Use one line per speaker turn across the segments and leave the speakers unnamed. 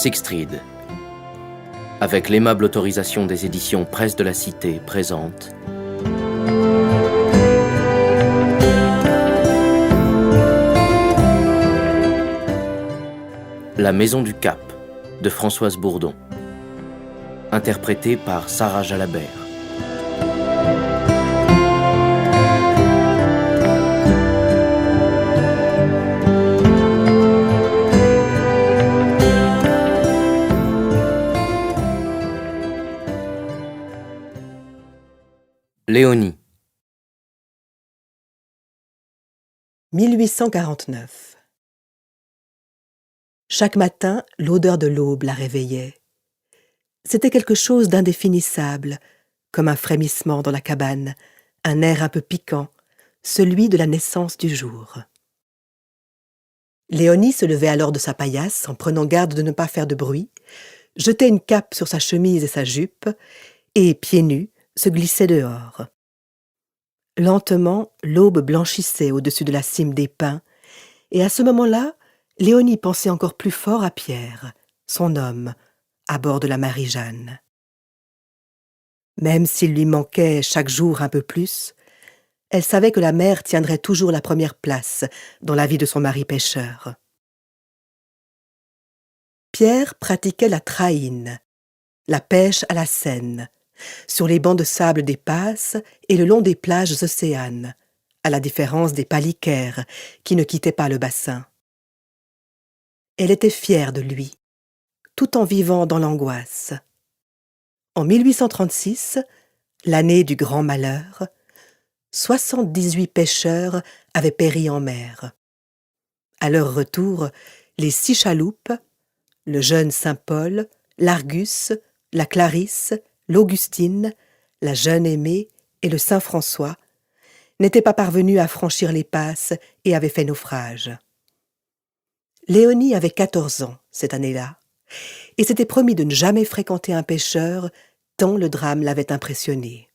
Sixtrid, avec l'aimable autorisation des éditions Presse de la Cité, présente La Maison du Cap de Françoise Bourdon, interprétée par Sarah Jalabert. Léonie.
1849. Chaque matin, l'odeur de l'aube la réveillait. C'était quelque chose d'indéfinissable, comme un frémissement dans la cabane, un air un peu piquant, celui de la naissance du jour. Léonie se levait alors de sa paillasse en prenant garde de ne pas faire de bruit, jetait une cape sur sa chemise et sa jupe, et, pieds nus, se glissait dehors. Lentement, l'aube blanchissait au-dessus de la cime des pins, et à ce moment-là, Léonie pensait encore plus fort à Pierre, son homme, à bord de la Marie-Jeanne. Même s'il lui manquait chaque jour un peu plus, elle savait que la mer tiendrait toujours la première place dans la vie de son mari pêcheur. Pierre pratiquait la traïne, la pêche à la Seine, sur les bancs de sable des Passes et le long des plages océanes, à la différence des palicaires qui ne quittaient pas le bassin. Elle était fière de lui, tout en vivant dans l'angoisse. En 1836, l'année du grand malheur, 78 pêcheurs avaient péri en mer. À leur retour, les 6 chaloupes, le jeune Saint-Paul, l'Argus, la Clarisse, l'Augustine, la jeune Aimée et le Saint-François, n'étaient pas parvenus à franchir les passes et avaient fait naufrage. Léonie avait 14 ans cette année-là, et s'était promis de ne jamais fréquenter un pêcheur tant le drame l'avait impressionnée.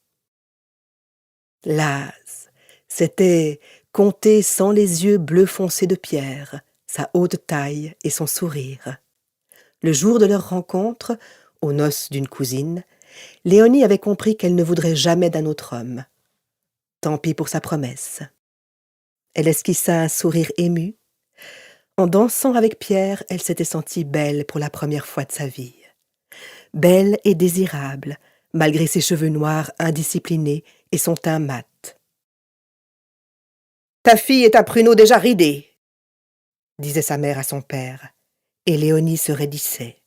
Las, c'était compter sans les yeux bleu foncé de Pierre, sa haute taille et son sourire. Le jour de leur rencontre, aux noces d'une cousine, Léonie avait compris qu'elle ne voudrait jamais d'un autre homme. Tant pis pour sa promesse. Elle esquissa un sourire ému. En dansant avec Pierre, elle s'était sentie belle pour la première fois de sa vie. Belle et désirable, malgré ses cheveux noirs indisciplinés et son teint mat. « Ta fille est un pruneau déjà ridé !» disait sa mère à son père, et Léonie se raidissait.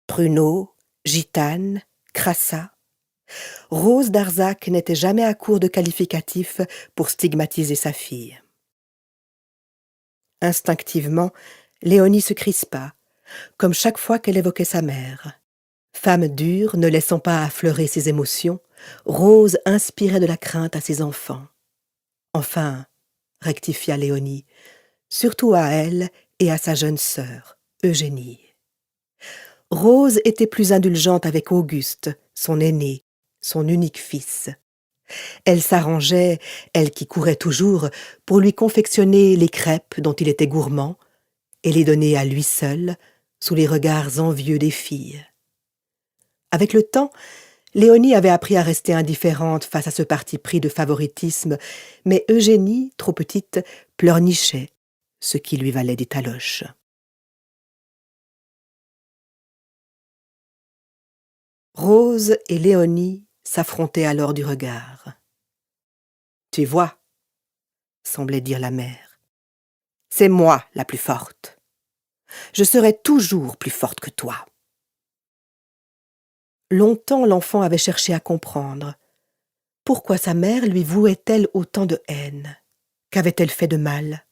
Pruneau, gitane, crassa. Rose Darzac n'était jamais à court de qualificatifs pour stigmatiser sa fille. Instinctivement, Léonie se crispa, comme chaque fois qu'elle évoquait sa mère. Femme dure, ne laissant pas affleurer ses émotions, Rose inspirait de la crainte à ses enfants. Enfin, rectifia Léonie, surtout à elle et à sa jeune sœur, Eugénie. Rose était plus indulgente avec Auguste, son aîné, son unique fils. Elle s'arrangeait, elle qui courait toujours, pour lui confectionner les crêpes dont il était gourmand, et les donner à lui seul, sous les regards envieux des filles. Avec le temps, Léonie avait appris à rester indifférente face à ce parti pris de favoritisme, mais Eugénie, trop petite, pleurnichait, ce qui lui valait des taloches. Rose et Léonie s'affrontaient alors du regard. « Tu vois, » semblait dire la mère, « c'est moi la plus forte. Je serai toujours plus forte que toi. » Longtemps l'enfant avait cherché à comprendre. Pourquoi sa mère lui vouait-elle autant de haine? Qu'avait-elle fait de mal?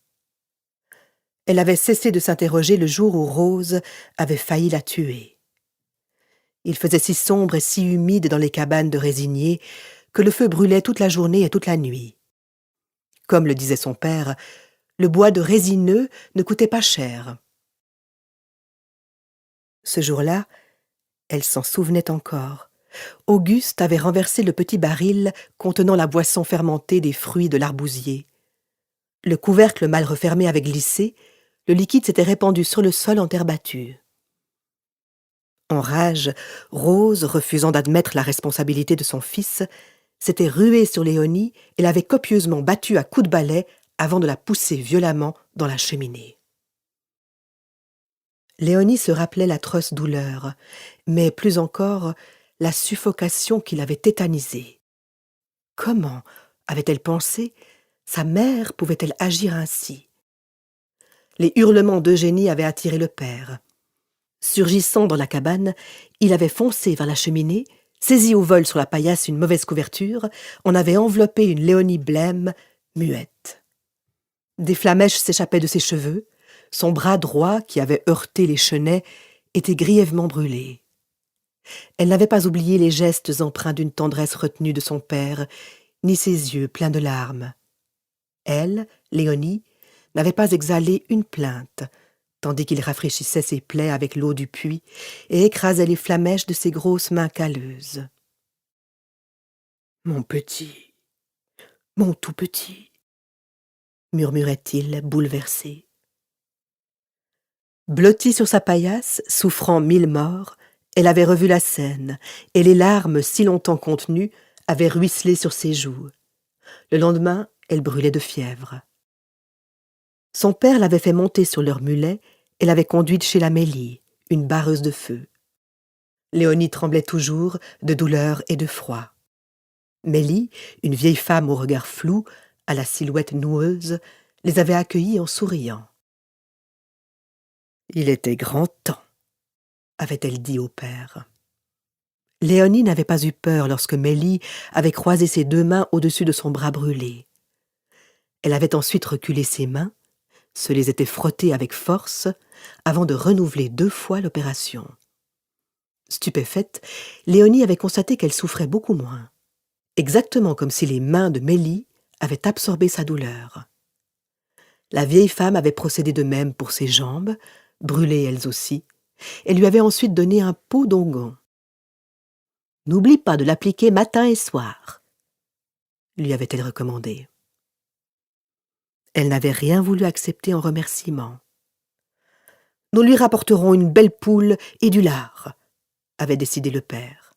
Elle avait cessé de s'interroger le jour où Rose avait failli la tuer. Il faisait si sombre et si humide dans les cabanes de résignés que le feu brûlait toute la journée et toute la nuit. Comme le disait son père, le bois de résineux ne coûtait pas cher. Ce jour-là, elle s'en souvenait encore. Auguste avait renversé le petit baril contenant la boisson fermentée des fruits de l'arbousier. Le couvercle mal refermé avait glissé, le liquide s'était répandu sur le sol en terre battue. En rage, Rose, refusant d'admettre la responsabilité de son fils, s'était ruée sur Léonie et l'avait copieusement battue à coups de balai avant de la pousser violemment dans la cheminée. Léonie se rappelait l'atroce douleur, mais plus encore la suffocation qui l'avait tétanisée. Comment, avait-elle pensé, sa mère pouvait-elle agir ainsi? Les hurlements d'Eugénie avaient attiré le père. Surgissant dans la cabane, il avait foncé vers la cheminée, saisi au vol sur la paillasse une mauvaise couverture, en avait enveloppé une Léonie blême, muette. Des flamèches s'échappaient de ses cheveux, son bras droit, qui avait heurté les chenets, était grièvement brûlé. Elle n'avait pas oublié les gestes empreints d'une tendresse retenue de son père, ni ses yeux pleins de larmes. Elle, Léonie, n'avait pas exhalé une plainte, tandis qu'il rafraîchissait ses plaies avec l'eau du puits et écrasait les flamèches de ses grosses mains calleuses. « Mon petit, mon tout petit », murmurait-il, bouleversé. Blottie sur sa paillasse, souffrant 1000 morts, elle avait revu la scène, et les larmes si longtemps contenues avaient ruisselé sur ses joues. Le lendemain, elle brûlait de fièvre. Son père l'avait fait monter sur leur mulet et l'avait conduite chez la Mélie, une barreuse de feu. Léonie tremblait toujours de douleur et de froid. Mélie, une vieille femme au regard flou, à la silhouette noueuse, les avait accueillis en souriant. « Il était grand temps », avait-elle dit au père. Léonie n'avait pas eu peur lorsque Mélie avait croisé ses 2 mains au-dessus de son bras brûlé. Elle avait ensuite reculé ses mains, se les était frottées avec force, avant de renouveler 2 fois l'opération. Stupéfaite, Léonie avait constaté qu'elle souffrait beaucoup moins, exactement comme si les mains de Mélie avaient absorbé sa douleur. La vieille femme avait procédé de même pour ses jambes, brûlées elles aussi, et lui avait ensuite donné un pot d'onguent. « N'oublie pas de l'appliquer matin et soir », lui avait-elle recommandé. Elle n'avait rien voulu accepter en remerciement. « Nous lui rapporterons une belle poule et du lard », avait décidé le père.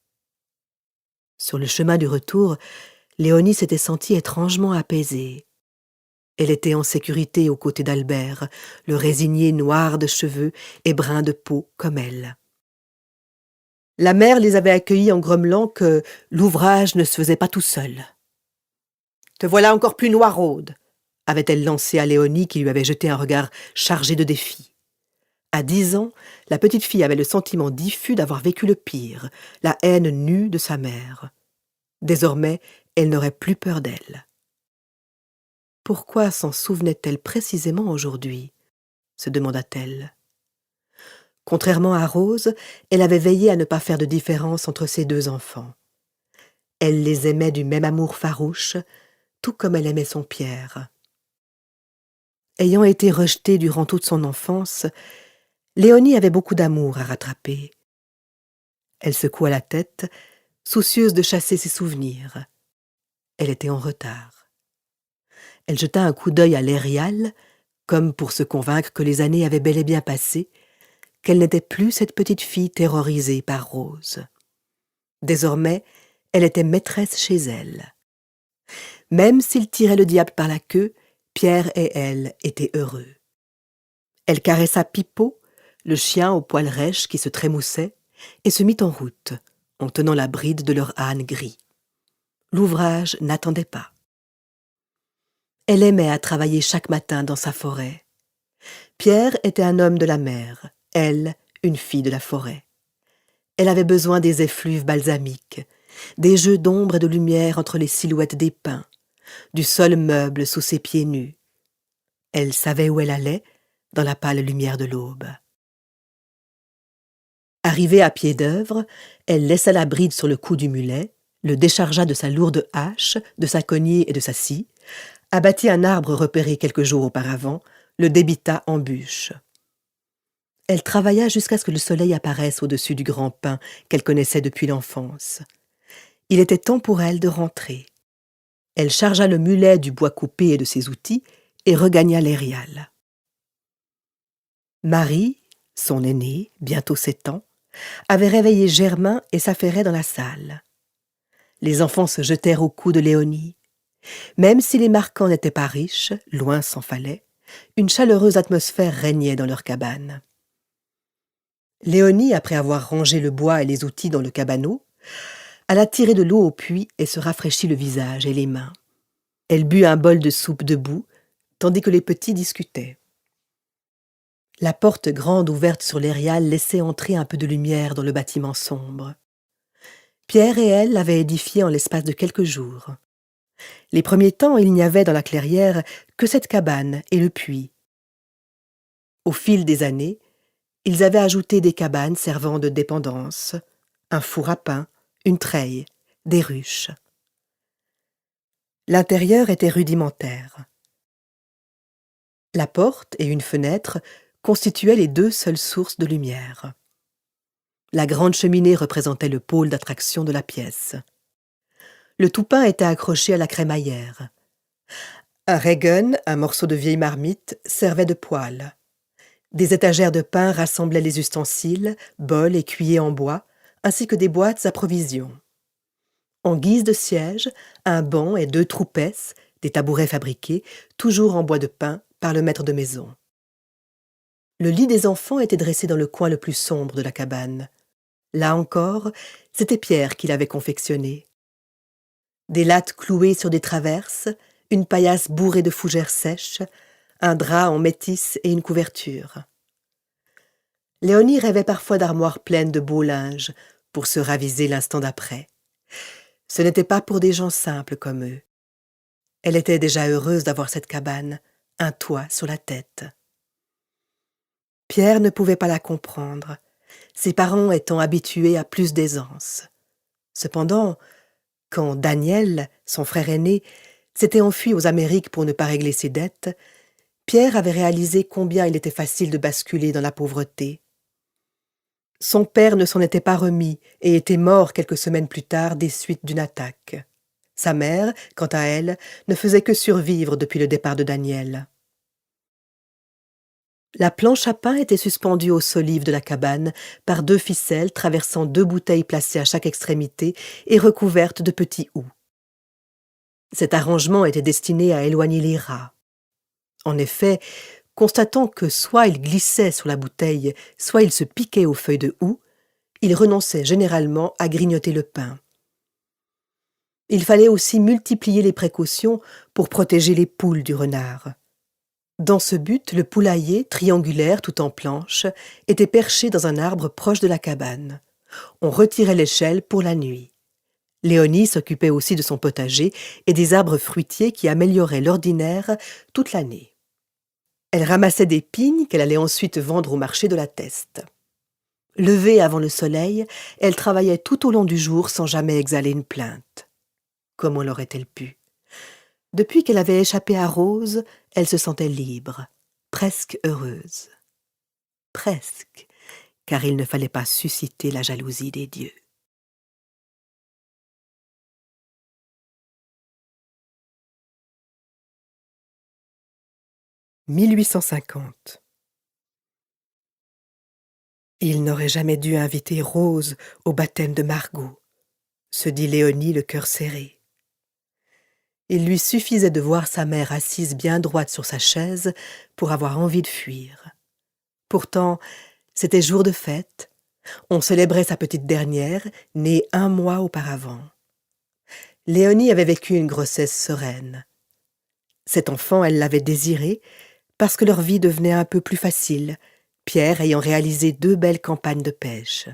Sur le chemin du retour, Léonie s'était sentie étrangement apaisée. Elle était en sécurité aux côtés d'Albert, le résigné noir de cheveux et brun de peau comme elle. La mère les avait accueillis en grommelant que l'ouvrage ne se faisait pas tout seul. « Te voilà encore plus noiraude », avait-elle lancé à Léonie qui lui avait jeté un regard chargé de défi. À 10 ans, la petite fille avait le sentiment diffus d'avoir vécu le pire, la haine nue de sa mère. Désormais, elle n'aurait plus peur d'elle. Pourquoi s'en souvenait-elle précisément aujourd'hui ? Se demanda-t-elle. Contrairement à Rose, elle avait veillé à ne pas faire de différence entre ses 2 enfants. Elle les aimait du même amour farouche, tout comme elle aimait son Pierre. Ayant été rejetée durant toute son enfance, Léonie avait beaucoup d'amour à rattraper. Elle secoua la tête, soucieuse de chasser ses souvenirs. Elle était en retard. Elle jeta un coup d'œil à l'Erial, comme pour se convaincre que les années avaient bel et bien passé, qu'elle n'était plus cette petite fille terrorisée par Rose. Désormais, elle était maîtresse chez elle. Même s'il tirait le diable par la queue, Pierre et elle étaient heureux. Elle caressa Pipeau, le chien au poil rêche qui se trémoussait, et se mit en route, en tenant la bride de leur âne gris. L'ouvrage n'attendait pas. Elle aimait à travailler chaque matin dans sa forêt. Pierre était un homme de la mer, elle, une fille de la forêt. Elle avait besoin des effluves balsamiques, des jeux d'ombre et de lumière entre les silhouettes des pins, du sol meuble sous ses pieds nus. Elle savait où elle allait, dans la pâle lumière de l'aube. Arrivée à pied d'œuvre, elle laissa la bride sur le cou du mulet, le déchargea de sa lourde hache, de sa cognée et de sa scie, abattit un arbre repéré quelques jours auparavant, le débita en bûche. Elle travailla jusqu'à ce que le soleil apparaisse au-dessus du grand pin qu'elle connaissait depuis l'enfance. Il était temps pour elle de rentrer. Elle chargea le mulet du bois coupé et de ses outils et regagna l'Erial. Marie, son aînée, bientôt 7 ans, avait réveillé Germain et s'affairait dans la salle. Les enfants se jetèrent au cou de Léonie. Même si les Marquand n'étaient pas riches, loin s'en fallait, une chaleureuse atmosphère régnait dans leur cabane. Léonie, après avoir rangé le bois et les outils dans le cabaneau, alla tirer de l'eau au puits et se rafraîchit le visage et les mains. Elle but un bol de soupe debout, tandis que les petits discutaient. La porte grande ouverte sur l'erial laissait entrer un peu de lumière dans le bâtiment sombre. Pierre et elle l'avaient édifié en l'espace de quelques jours. Les premiers temps, il n'y avait dans la clairière que cette cabane et le puits. Au fil des années, ils avaient ajouté des cabanes servant de dépendance, un four à pain, une treille, des ruches. L'intérieur était rudimentaire. La porte et une fenêtre constituaient les deux seules sources de lumière. La grande cheminée représentait le pôle d'attraction de la pièce. Le toupin était accroché à la crémaillère. Un raygun, un morceau de vieille marmite, servait de poêle. Des étagères de pain rassemblaient les ustensiles, bols et cuillers en bois, ainsi que des boîtes à provisions. En guise de siège, un banc et 2 troupesses, des tabourets fabriqués, toujours en bois de pin, par le maître de maison. Le lit des enfants était dressé dans le coin le plus sombre de la cabane. Là encore, c'était Pierre qui l'avait confectionné. Des lattes clouées sur des traverses, une paillasse bourrée de fougères sèches, un drap en métis et une couverture. Léonie rêvait parfois d'armoires pleines de beaux linges, pour se raviser l'instant d'après. Ce n'était pas pour des gens simples comme eux. Elle était déjà heureuse d'avoir cette cabane, un toit sur la tête. Pierre ne pouvait pas la comprendre, ses parents étant habitués à plus d'aisance. Cependant, quand Daniel, son frère aîné, s'était enfui aux Amériques pour ne pas régler ses dettes, Pierre avait réalisé combien il était facile de basculer dans la pauvreté. Son père ne s'en était pas remis et était mort quelques semaines plus tard des suites d'une attaque. Sa mère, quant à elle, ne faisait que survivre depuis le départ de Daniel. La planche à pain était suspendue aux solives de la cabane par 2 ficelles traversant 2 bouteilles placées à chaque extrémité et recouvertes de petits houx. Cet arrangement était destiné à éloigner les rats. En effet, constatant que soit il glissait sur la bouteille, soit il se piquait aux feuilles de houx, il renonçait généralement à grignoter le pain. Il fallait aussi multiplier les précautions pour protéger les poules du renard. Dans ce but, le poulailler, triangulaire tout en planche, était perché dans un arbre proche de la cabane. On retirait l'échelle pour la nuit. Léonie s'occupait aussi de son potager et des arbres fruitiers qui amélioraient l'ordinaire toute l'année. Elle ramassait des pignes qu'elle allait ensuite vendre au marché de la Teste. Levée avant le soleil, elle travaillait tout au long du jour sans jamais exhaler une plainte. Comment l'aurait-elle pu ? Depuis qu'elle avait échappé à Rose, elle se sentait libre, presque heureuse. Presque, car il ne fallait pas susciter la jalousie des dieux. « 1850. Il n'aurait jamais dû inviter Rose au baptême de Margot, se dit Léonie le cœur serré. Il lui suffisait de voir sa mère assise bien droite sur sa chaise pour avoir envie de fuir. Pourtant, c'était jour de fête. On célébrait sa petite dernière, née 1 mois auparavant. Léonie avait vécu une grossesse sereine. Cet enfant, elle l'avait désiré parce que leur vie devenait un peu plus facile, Pierre ayant réalisé 2 belles campagnes de pêche.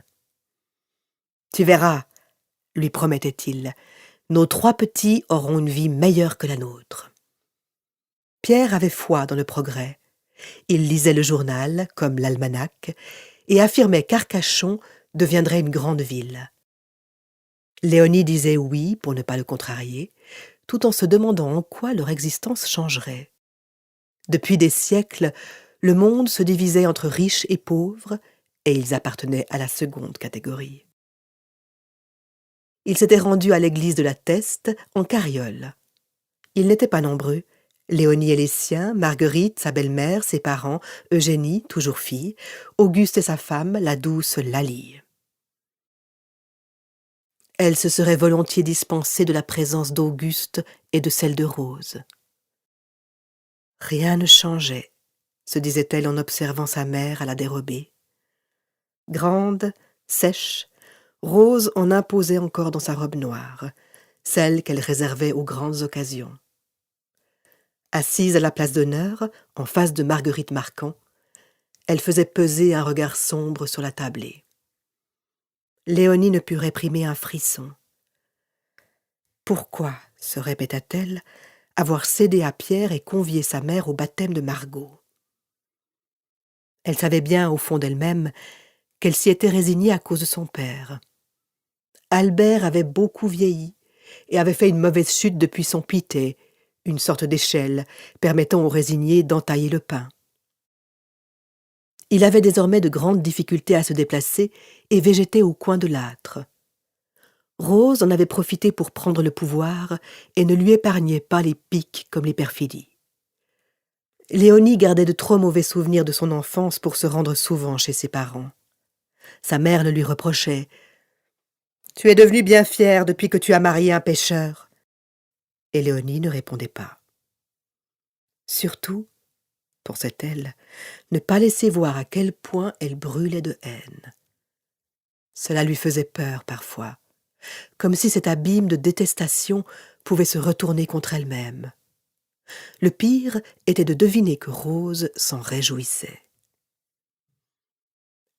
« Tu verras », lui promettait-il, « nos 3 petits auront une vie meilleure que la nôtre. » Pierre avait foi dans le progrès. Il lisait le journal, comme l'almanach, et affirmait qu'Arcachon deviendrait une grande ville. Léonie disait oui pour ne pas le contrarier, tout en se demandant en quoi leur existence changerait. Depuis des siècles, le monde se divisait entre riches et pauvres, et ils appartenaient à la seconde catégorie. Ils s'étaient rendus à l'église de la Teste en carriole. Ils n'étaient pas nombreux. Léonie et les siens, Marguerite, sa belle-mère, ses parents, Eugénie, toujours fille, Auguste et sa femme, la douce Lalie. Elle se serait volontiers dispensée de la présence d'Auguste et de celle de Rose. Rien ne changeait, se disait-elle en observant sa mère à la dérobée. Grande, sèche, Rose en imposait encore dans sa robe noire, celle qu'elle réservait aux grandes occasions. Assise à la place d'honneur, en face de Marguerite Marquand, elle faisait peser un regard sombre sur la tablée. Léonie ne put réprimer un frisson. Pourquoi, se répéta-t-elle, avoir cédé à Pierre et convié sa mère au baptême de Margot? Elle savait bien, au fond d'elle-même, qu'elle s'y était résignée à cause de son père. Albert avait beaucoup vieilli et avait fait une mauvaise chute depuis son pitée, une sorte d'échelle permettant aux résignés d'entailler le pain. Il avait désormais de grandes difficultés à se déplacer et végétait au coin de l'âtre. Rose en avait profité pour prendre le pouvoir et ne lui épargnait pas les piques comme les perfidies. Léonie gardait de trop mauvais souvenirs de son enfance pour se rendre souvent chez ses parents. Sa mère le lui reprochait. « Tu es devenue bien fière depuis que tu as marié un pêcheur. » Et Léonie ne répondait pas. Surtout, pensait-elle, ne pas laisser voir à quel point elle brûlait de haine. Cela lui faisait peur parfois, comme si cet abîme de détestation pouvait se retourner contre elle-même. Le pire était de deviner que Rose s'en réjouissait.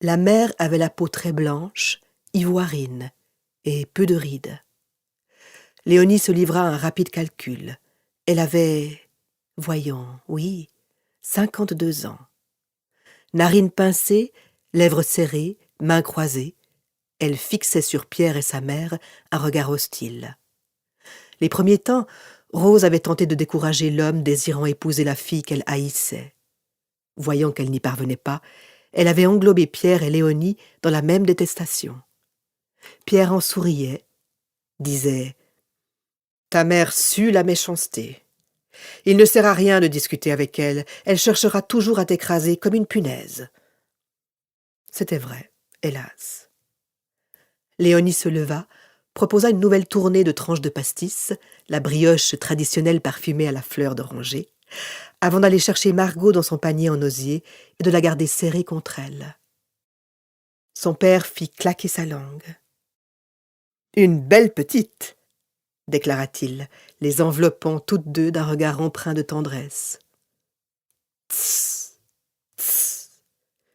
La mère avait la peau très blanche, ivoirine, et peu de rides. Léonie se livra à un rapide calcul. Elle avait, voyons, oui, 52 ans. Narines pincées, lèvres serrées, mains croisées, elle fixait sur Pierre et sa mère un regard hostile. Les premiers temps, Rose avait tenté de décourager l'homme désirant épouser la fille qu'elle haïssait. Voyant qu'elle n'y parvenait pas, elle avait englobé Pierre et Léonie dans la même détestation. Pierre en souriait, disait « Ta mère sue la méchanceté. Il ne sert à rien de discuter avec elle, elle cherchera toujours à t'écraser comme une punaise. » C'était vrai, hélas. Léonie se leva, proposa une nouvelle tournée de tranches de pastis, la brioche traditionnelle parfumée à la fleur d'oranger, avant d'aller chercher Margot dans son panier en osier et de la garder serrée contre elle. Son père fit claquer sa langue. « Une belle petite !» déclara-t-il, les enveloppant toutes deux d'un regard empreint de tendresse. « Tss, tss !»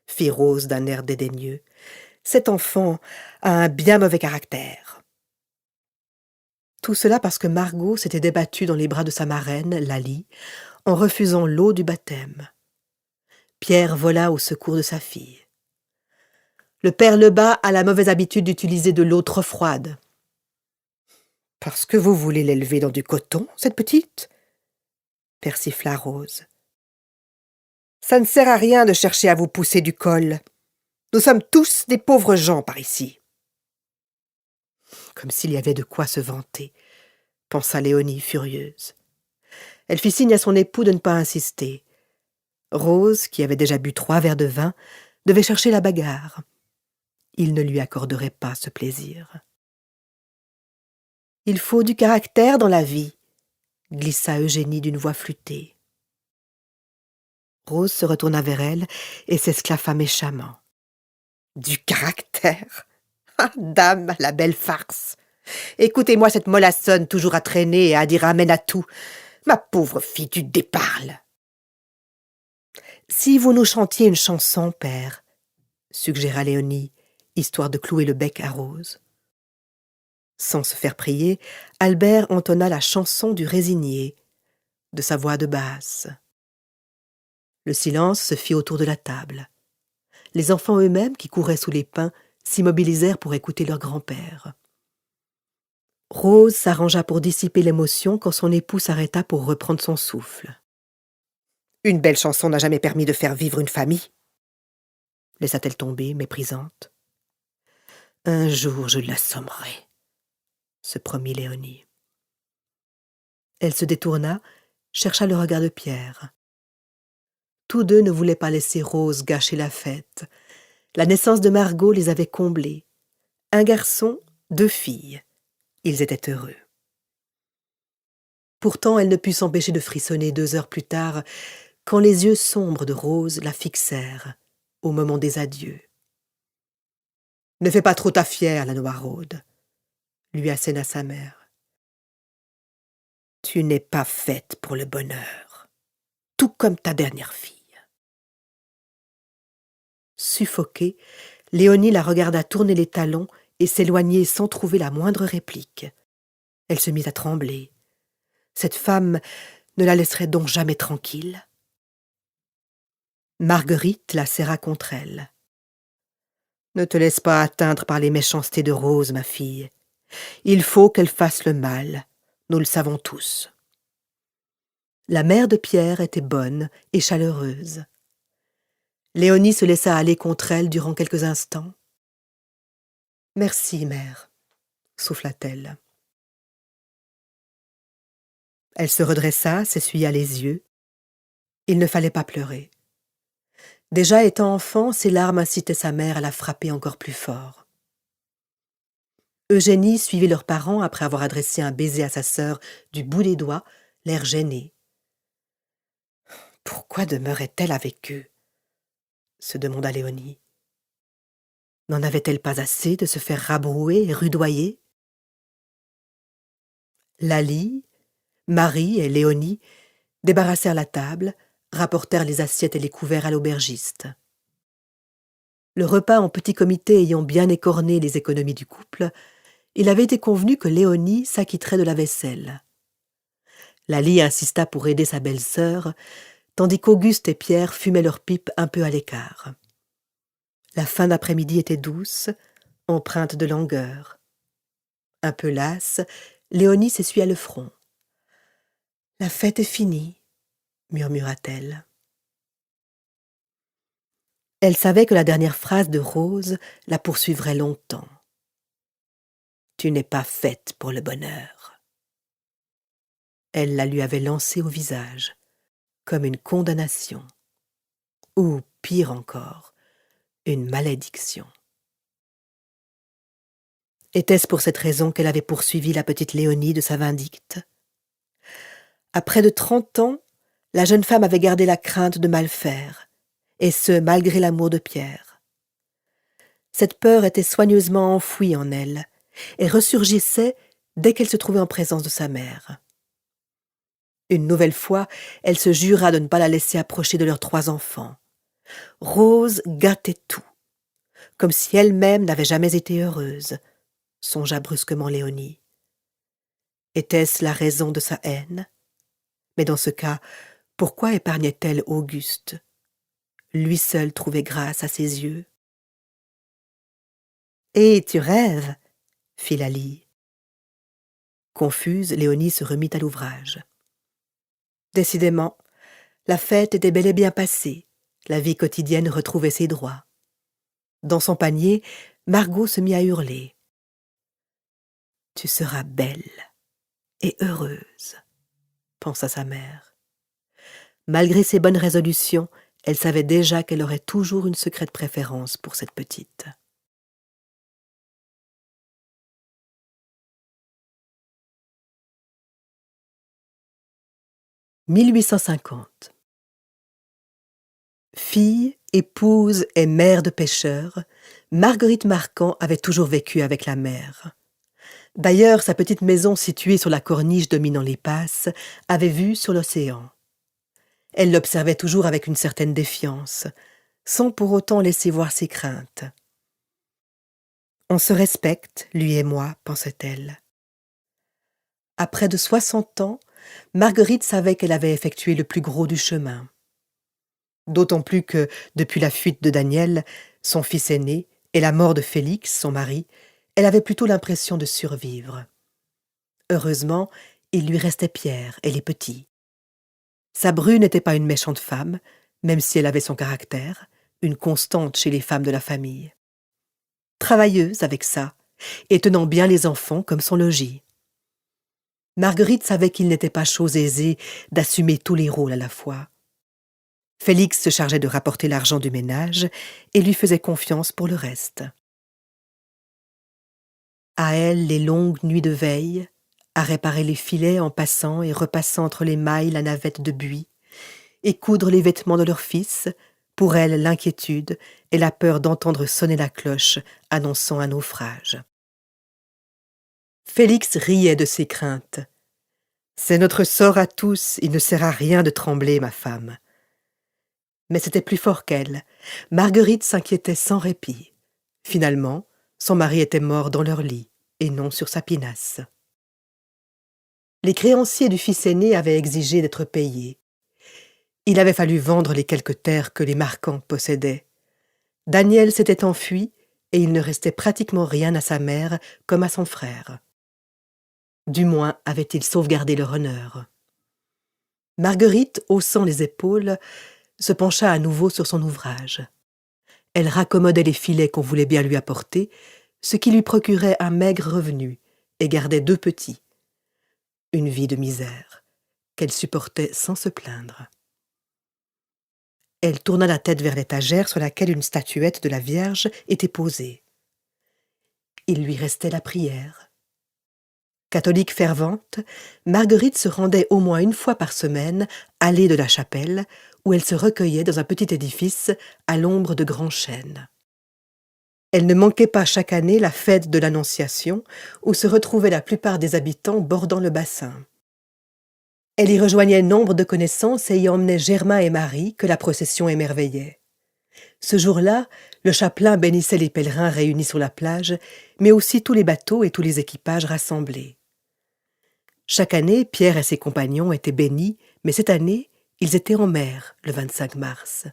fit Rose d'un air dédaigneux. « Cet enfant a un bien mauvais caractère. » Tout cela parce que Margot s'était débattue dans les bras de sa marraine, Laly, en refusant l'eau du baptême. Pierre vola au secours de sa fille. « Le père Lebas a la mauvaise habitude d'utiliser de l'eau trop froide. »« Parce que vous voulez l'élever dans du coton, cette petite ?» persifla Rose. « Ça ne sert à rien de chercher à vous pousser du col. Nous sommes tous des pauvres gens par ici. » Comme s'il y avait de quoi se vanter, pensa Léonie furieuse. Elle fit signe à son époux de ne pas insister. Rose, qui avait déjà bu 3 verres de vin, devait chercher la bagarre. Il ne lui accorderait pas ce plaisir. « Il faut du caractère dans la vie », glissa Eugénie d'une voix flûtée. Rose se retourna vers elle et s'esclaffa méchamment. « Du caractère ? Ah, dame, la belle farce ! Écoutez-moi cette mollassonne toujours à traîner et à dire amen à tout. Ma pauvre fille, tu déparles. »« Si vous nous chantiez une chanson, père, » suggéra Léonie, histoire de clouer le bec à Rose. Sans se faire prier, Albert entonna la chanson du résigné, de sa voix de basse. Le silence se fit autour de la table. Les enfants eux-mêmes, qui couraient sous les pins, s'immobilisèrent pour écouter leur grand-père. Rose s'arrangea pour dissiper l'émotion quand son époux s'arrêta pour reprendre son souffle. « Une belle chanson n'a jamais permis de faire vivre une famille », laissa-t-elle tomber, méprisante. « Un jour je l'assommerai », se promit Léonie. Elle se détourna, chercha le regard de Pierre. Tous deux ne voulaient pas laisser Rose gâcher la fête. La naissance de Margot les avait comblés. Un garçon, 2 filles. Ils étaient heureux. Pourtant, elle ne put s'empêcher de frissonner 2 heures plus tard, quand les yeux sombres de Rose la fixèrent, au moment des adieux. « Ne fais pas trop ta fière, la Noiraude, » lui assèna sa mère. « Tu n'es pas faite pour le bonheur, tout comme ta dernière fille. » Suffoquée, Léonie la regarda tourner les talons et s'éloigner sans trouver la moindre réplique. Elle se mit à trembler. Cette femme ne la laisserait donc jamais tranquille. Marguerite la serra contre elle. « Ne te laisse pas atteindre par les méchancetés de Rose, ma fille. Il faut qu'elle fasse le mal, nous le savons tous. » La mère de Pierre était bonne et chaleureuse. Léonie se laissa aller contre elle durant quelques instants. « Merci, mère, » souffla-t-elle. Elle se redressa, s'essuya les yeux. Il ne fallait pas pleurer. Déjà étant enfant, ses larmes incitaient sa mère à la frapper encore plus fort. Eugénie suivit leurs parents après avoir adressé un baiser à sa sœur du bout des doigts, l'air gêné. Pourquoi demeurait-elle avec eux? Se demanda Léonie. N'en avait-elle pas assez de se faire rabrouer et rudoyer? Laly, Marie et Léonie débarrassèrent la table, rapportèrent les assiettes et les couverts à l'aubergiste. Le repas en petit comité ayant bien écorné les économies du couple, il avait été convenu que Léonie s'acquitterait de la vaisselle. Laly insista pour aider sa belle-sœur, tandis qu'Auguste et Pierre fumaient leurs pipes un peu à l'écart. La fin d'après-midi était douce, empreinte de langueur. Un peu lasse, Léonie s'essuya le front. « La fête est finie, » murmura-t-elle. Elle savait que la dernière phrase de Rose la poursuivrait longtemps. « Tu n'es pas faite pour le bonheur. » Elle la lui avait lancée au visage, comme une condamnation, ou, pire encore, une malédiction. Était-ce pour cette raison qu'elle avait poursuivi la petite Léonie de sa vindicte? À près de 30 ans, la jeune femme avait gardé la crainte de mal faire, et ce, malgré l'amour de Pierre. Cette peur était soigneusement enfouie en elle, et ressurgissait dès qu'elle se trouvait en présence de sa mère. Une nouvelle fois, elle se jura de ne pas la laisser approcher de leurs 3 enfants. Rose gâtait tout, comme si elle-même n'avait jamais été heureuse, songea brusquement Léonie. Était-ce la raison de sa haine? Mais dans ce cas, pourquoi épargnait-elle Auguste? Lui seul trouvait grâce à ses yeux. « Et tu rêves ?» fit Laly. Confuse, Léonie se remit à l'ouvrage. Décidément, la fête était bel et bien passée, la vie quotidienne retrouvait ses droits. Dans son panier, Margot se mit à hurler. « Tu seras belle et heureuse », pensa sa mère. Malgré ses bonnes résolutions, elle savait déjà qu'elle aurait toujours une secrète préférence pour cette petite. « 1850. Fille, épouse et mère de pêcheurs, Marguerite Marquand avait toujours vécu avec la mer. D'ailleurs, sa petite maison située sur la corniche dominant les passes avait vue sur l'océan. Elle l'observait toujours avec une certaine défiance, sans pour autant laisser voir ses craintes. « On se respecte, lui et moi, pensait-elle. » À près de 60 ans, Marguerite savait qu'elle avait effectué le plus gros du chemin. D'autant plus que, depuis la fuite de Daniel, son fils aîné, et la mort de Félix, son mari, elle avait plutôt l'impression de survivre. Heureusement, il lui restait Pierre et les petits. Sa bru n'était pas une méchante femme, même si elle avait son caractère, une constante chez les femmes de la famille. Travailleuse avec ça, et tenant bien les enfants comme son logis. Marguerite savait qu'il n'était pas chose aisée d'assumer tous les rôles à la fois. Félix se chargeait de rapporter l'argent du ménage et lui faisait confiance pour le reste. À elles les longues nuits de veille, à réparer les filets en passant et repassant entre les mailles la navette de buis, et coudre les vêtements de leur fils, pour elles l'inquiétude et la peur d'entendre sonner la cloche annonçant un naufrage. Félix riait de ses craintes. « C'est notre sort à tous, il ne sert à rien de trembler, ma femme. » Mais c'était plus fort qu'elle. Marguerite s'inquiétait sans répit. Finalement, son mari était mort dans leur lit, et non sur sa pinasse. Les créanciers du fils aîné avaient exigé d'être payés. Il avait fallu vendre les quelques terres que les Marquand possédaient. Daniel s'était enfui, et il ne restait pratiquement rien à sa mère comme à son frère. Du moins avait-il sauvegardé leur honneur. Marguerite, haussant les épaules, se pencha à nouveau sur son ouvrage. Elle raccommodait les filets qu'on voulait bien lui apporter, ce qui lui procurait un maigre revenu, et gardait 2 petits. Une vie de misère, qu'elle supportait sans se plaindre. Elle tourna la tête vers l'étagère sur laquelle une statuette de la Vierge était posée. Il lui restait la prière. Catholique fervente, Marguerite se rendait au moins une fois par semaine allée de la chapelle, où elle se recueillait dans un petit édifice à l'ombre de grands chênes. Elle ne manquait pas chaque année la fête de l'Annonciation, où se retrouvaient la plupart des habitants bordant le bassin. Elle y rejoignait nombre de connaissances et y emmenait Germain et Marie, que la procession émerveillait. Ce jour-là, le chapelain bénissait les pèlerins réunis sur la plage, mais aussi tous les bateaux et tous les équipages rassemblés. Chaque année, Pierre et ses compagnons étaient bénis, mais cette année, ils étaient en mer, le 25 mars.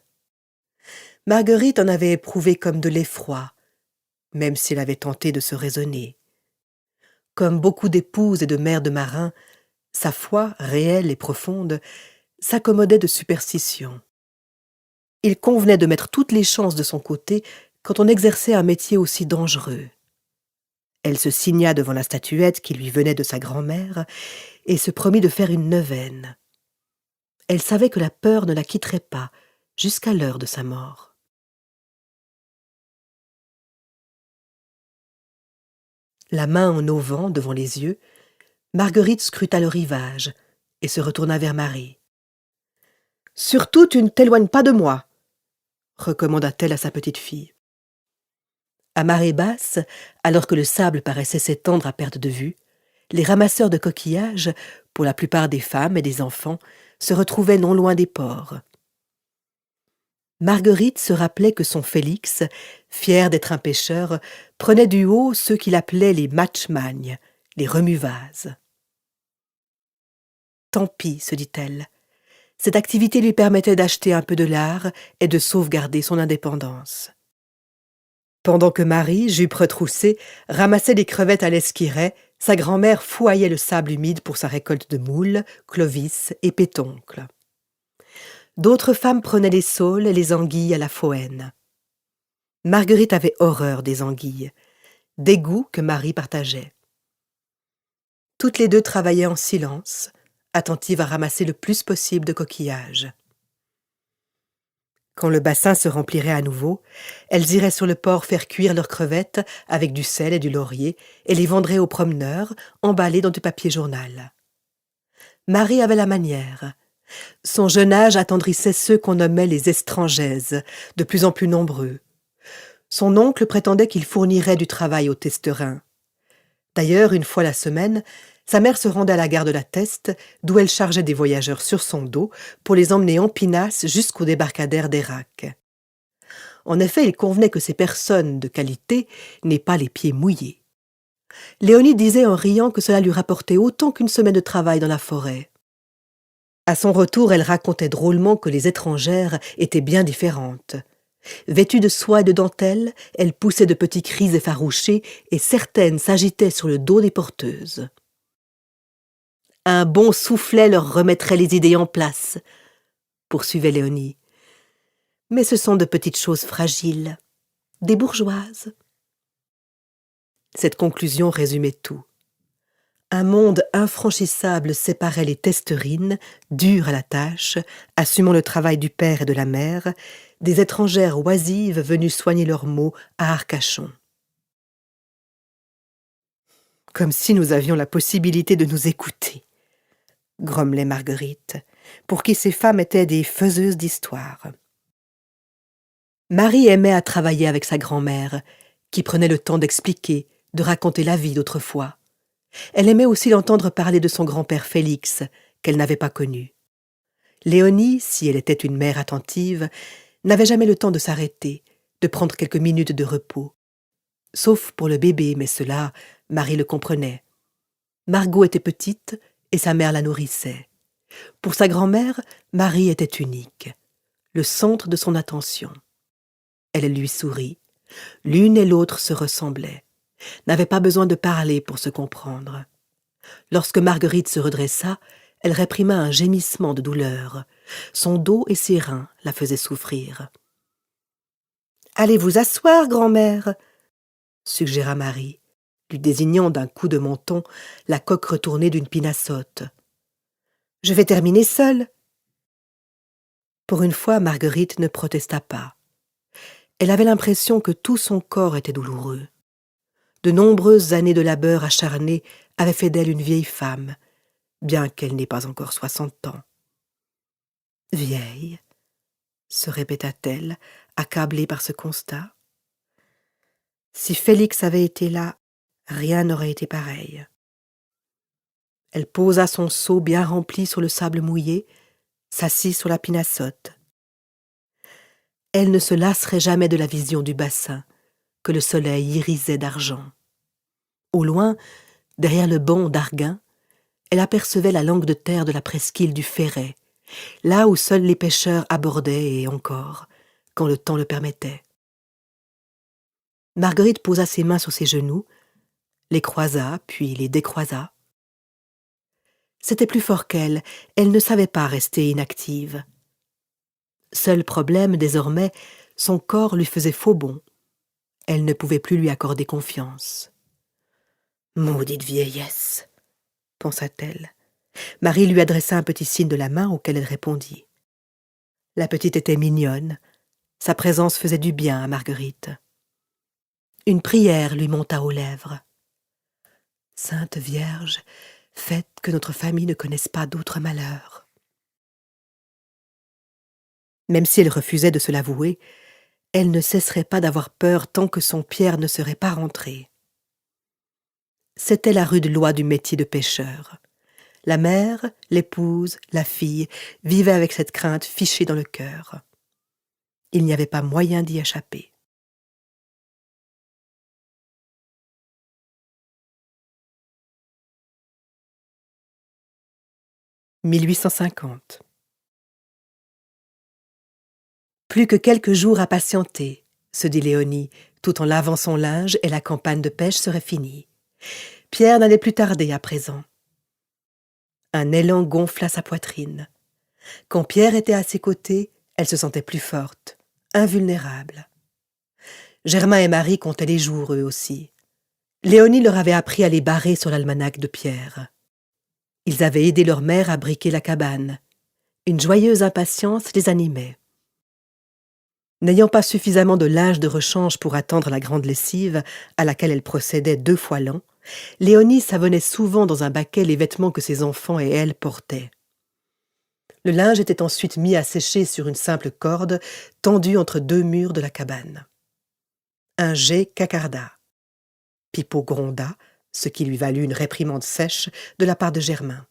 Marguerite en avait éprouvé comme de l'effroi, même si elle avait tenté de se raisonner. Comme beaucoup d'épouses et de mères de marins, sa foi, réelle et profonde, s'accommodait de superstitions. Il convenait de mettre toutes les chances de son côté quand on exerçait un métier aussi dangereux. Elle se signa devant la statuette qui lui venait de sa grand-mère et se promit de faire une neuvaine. Elle savait que la peur ne la quitterait pas jusqu'à l'heure de sa mort. La main en auvent devant les yeux, Marguerite scruta le rivage et se retourna vers Marie. « Surtout, tu ne t'éloignes pas de moi !» recommanda-t-elle à sa petite fille. À marée basse, alors que le sable paraissait s'étendre à perte de vue, les ramasseurs de coquillages, pour la plupart des femmes et des enfants, se retrouvaient non loin des ports. Marguerite se rappelait que son Félix, fier d'être un pêcheur, prenait du haut ceux qu'il appelait les matchmagnes, les remue-vases. Tant pis, se dit-elle. Cette activité lui permettait d'acheter un peu de lard et de sauvegarder son indépendance. Pendant que Marie, jupe retroussée, ramassait des crevettes à l'esquirret, sa grand-mère fouaillait le sable humide pour sa récolte de moules, clovis et pétoncles. D'autres femmes prenaient les saules et les anguilles à la Fohène. Marguerite avait horreur des anguilles, dégoût que Marie partageait. Toutes les deux travaillaient en silence, attentives à ramasser le plus possible de coquillages. Quand le bassin se remplirait à nouveau, elles iraient sur le port faire cuire leurs crevettes avec du sel et du laurier et les vendraient aux promeneurs, emballées dans du papier journal. Marie avait la manière. Son jeune âge attendrissait ceux qu'on nommait les étrangaises, de plus en plus nombreux. Son oncle prétendait qu'il fournirait du travail aux testerins. D'ailleurs, une fois la semaine, sa mère se rendait à la gare de la Teste, d'où elle chargeait des voyageurs sur son dos pour les emmener en pinasse jusqu'au débarcadère d'Hérac. En effet, il convenait que ces personnes de qualité n'aient pas les pieds mouillés. Léonie disait en riant que cela lui rapportait autant qu'une semaine de travail dans la forêt. À son retour, elle racontait drôlement que les étrangères étaient bien différentes. Vêtues de soie et de dentelle, elles poussaient de petits cris effarouchés et certaines s'agitaient sur le dos des porteuses. Un bon soufflet leur remettrait les idées en place, poursuivait Léonie. Mais ce sont de petites choses fragiles, des bourgeoises. Cette conclusion résumait tout. Un monde infranchissable séparait les testerines, dures à la tâche, assumant le travail du père et de la mère, des étrangères oisives venues soigner leurs maux à Arcachon. Comme si nous avions la possibilité de nous écouter, grommelait Marguerite, pour qui ces femmes étaient des faiseuses d'histoires. Marie aimait à travailler avec sa grand-mère, qui prenait le temps d'expliquer, de raconter la vie d'autrefois. Elle aimait aussi l'entendre parler de son grand-père Félix, qu'elle n'avait pas connu. Léonie, si elle était une mère attentive, n'avait jamais le temps de s'arrêter, de prendre quelques minutes de repos. Sauf pour le bébé, mais cela, Marie le comprenait. Margot était petite et sa mère la nourrissait. Pour sa grand-mère, Marie était unique, le centre de son attention. Elle lui sourit. L'une et l'autre se ressemblaient, n'avaient pas besoin de parler pour se comprendre. Lorsque Marguerite se redressa, elle réprima un gémissement de douleur. Son dos et ses reins la faisaient souffrir. « Allez vous asseoir, grand-mère » suggéra Marie, lui désignant d'un coup de menton la coque retournée d'une pinassote. « Je vais terminer seule. » Pour une fois, Marguerite ne protesta pas. Elle avait l'impression que tout son corps était douloureux. De nombreuses années de labeur acharné avaient fait d'elle une vieille femme, bien qu'elle n'ait pas encore 60 ans. « Vieille » se répéta-t-elle, accablée par ce constat. Si Félix avait été là, rien n'aurait été pareil. Elle posa son seau bien rempli sur le sable mouillé, s'assit sur la pinassote. Elle ne se lasserait jamais de la vision du bassin, que le soleil irisait d'argent. Au loin, derrière le banc d'Arguin, elle apercevait la langue de terre de la presqu'île du Ferret, là où seuls les pêcheurs abordaient et encore, quand le temps le permettait. Marguerite posa ses mains sur ses genoux, les croisa, puis les décroisa. C'était plus fort qu'elle, elle ne savait pas rester inactive. Seul problème, désormais, son corps lui faisait faux bond. Elle ne pouvait plus lui accorder confiance. « Maudite vieillesse !» pensa-t-elle. Marie lui adressa un petit signe de la main auquel elle répondit. La petite était mignonne. Sa présence faisait du bien à Marguerite. Une prière lui monta aux lèvres. « Sainte Vierge, faites que notre famille ne connaisse pas d'autres malheurs. » Même si elle refusait de se l'avouer, elle ne cesserait pas d'avoir peur tant que son Pierre ne serait pas rentré. C'était la rude loi du métier de pêcheur. La mère, l'épouse, la fille vivaient avec cette crainte fichée dans le cœur. Il n'y avait pas moyen d'y échapper. « 1850. Plus que quelques jours à patienter, se dit Léonie, tout en lavant son linge et la campagne de pêche serait finie. Pierre n'allait plus tarder à présent. Un élan gonfla sa poitrine. Quand Pierre était à ses côtés, elle se sentait plus forte, invulnérable. Germain et Marie comptaient les jours, eux aussi. Léonie leur avait appris à les barrer sur l'almanach de Pierre. Ils avaient aidé leur mère à briquer la cabane. Une joyeuse impatience les animait. N'ayant pas suffisamment de linge de rechange pour attendre la grande lessive, à laquelle elle procédait 2 fois l'an, Léonie savonnait souvent dans un baquet les vêtements que ses enfants et elle portaient. Le linge était ensuite mis à sécher sur une simple corde tendue entre 2 murs de la cabane. Un jet cacarda. Pipeau gronda, ce qui lui valut une réprimande sèche de la part de Germain.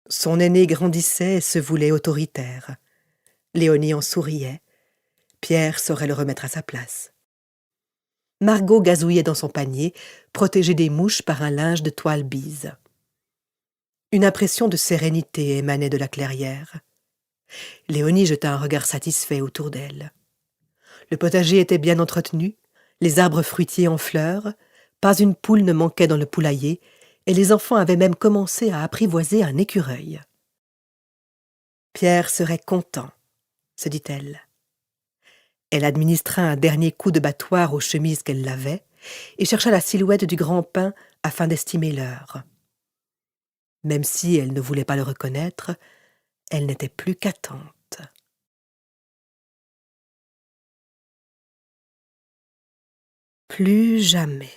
Son aîné grandissait et se voulait autoritaire. Léonie en souriait. Pierre saurait le remettre à sa place. Margot gazouillait dans son panier, protégée des mouches par un linge de toile bise. Une impression de sérénité émanait de la clairière. Léonie jeta un regard satisfait autour d'elle. Le potager était bien entretenu, les arbres fruitiers en fleurs, pas une poule ne manquait dans le poulailler, et les enfants avaient même commencé à apprivoiser un écureuil. Pierre serait content, se dit-elle. Elle administra un dernier coup de battoir aux chemises qu'elle lavait et chercha la silhouette du grand pin afin d'estimer l'heure. Même si elle ne voulait pas le reconnaître, elle n'était plus qu'attente. Plus jamais.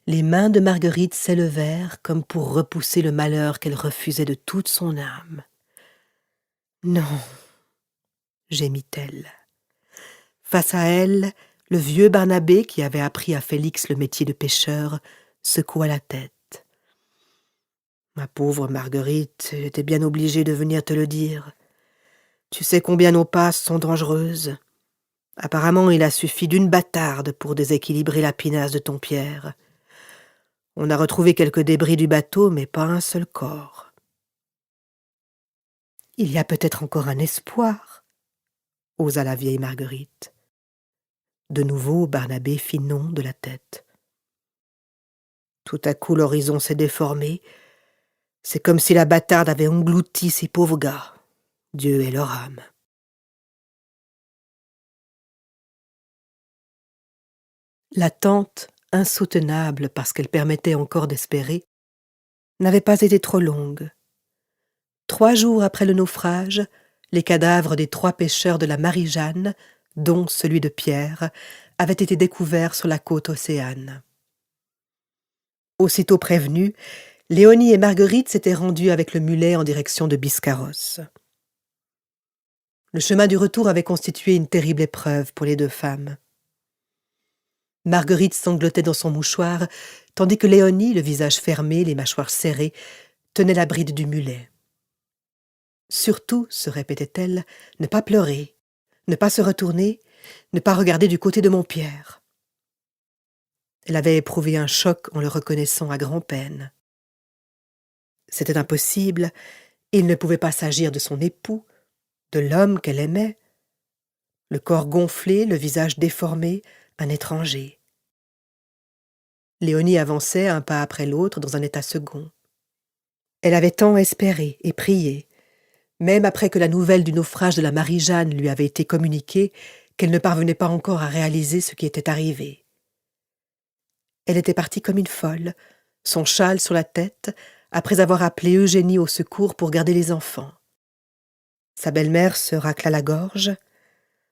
Les mains de Marguerite s'élevèrent comme pour repousser le malheur qu'elle refusait de toute son âme. « Non !» gémit-elle. Face à elle, le vieux Barnabé, qui avait appris à Félix le métier de pêcheur, secoua la tête. « Ma pauvre Marguerite, j'étais bien obligée de venir te le dire. Tu sais combien nos passes sont dangereuses. Apparemment, il a suffi d'une bâtarde pour déséquilibrer la pinasse de ton Pierre. On a retrouvé quelques débris du bateau, mais pas un seul corps. »« Il y a peut-être encore un espoir, » osa la vieille Marguerite. De nouveau, Barnabé fit non de la tête. Tout à coup, l'horizon s'est déformé. C'est comme si la bâtarde avait englouti ces pauvres gars. Dieu ait leur âme. L'attente, insoutenable parce qu'elle permettait encore d'espérer, n'avait pas été trop longue. 3 jours après le naufrage, les cadavres des 3 pêcheurs de la Marie-Jeanne, dont celui de Pierre, avaient été découverts sur la côte océane. Aussitôt prévenus, Léonie et Marguerite s'étaient rendues avec le mulet en direction de Biscarrosse. Le chemin du retour avait constitué une terrible épreuve pour les 2 femmes. Marguerite sanglotait dans son mouchoir, tandis que Léonie, le visage fermé, les mâchoires serrées, tenait la bride du mulet. Surtout, se répétait-elle, ne pas pleurer, ne pas se retourner, ne pas regarder du côté de mon Pierre. Elle avait éprouvé un choc en le reconnaissant à grand-peine. C'était impossible, il ne pouvait pas s'agir de son époux, de l'homme qu'elle aimait. Le corps gonflé, le visage déformé, un étranger. Léonie avançait un pas après l'autre dans un état second. Elle avait tant espéré et prié, même après que la nouvelle du naufrage de la Marie-Jeanne lui avait été communiquée, qu'elle ne parvenait pas encore à réaliser ce qui était arrivé. Elle était partie comme une folle, son châle sur la tête, après avoir appelé Eugénie au secours pour garder les enfants. Sa belle-mère se racla la gorge.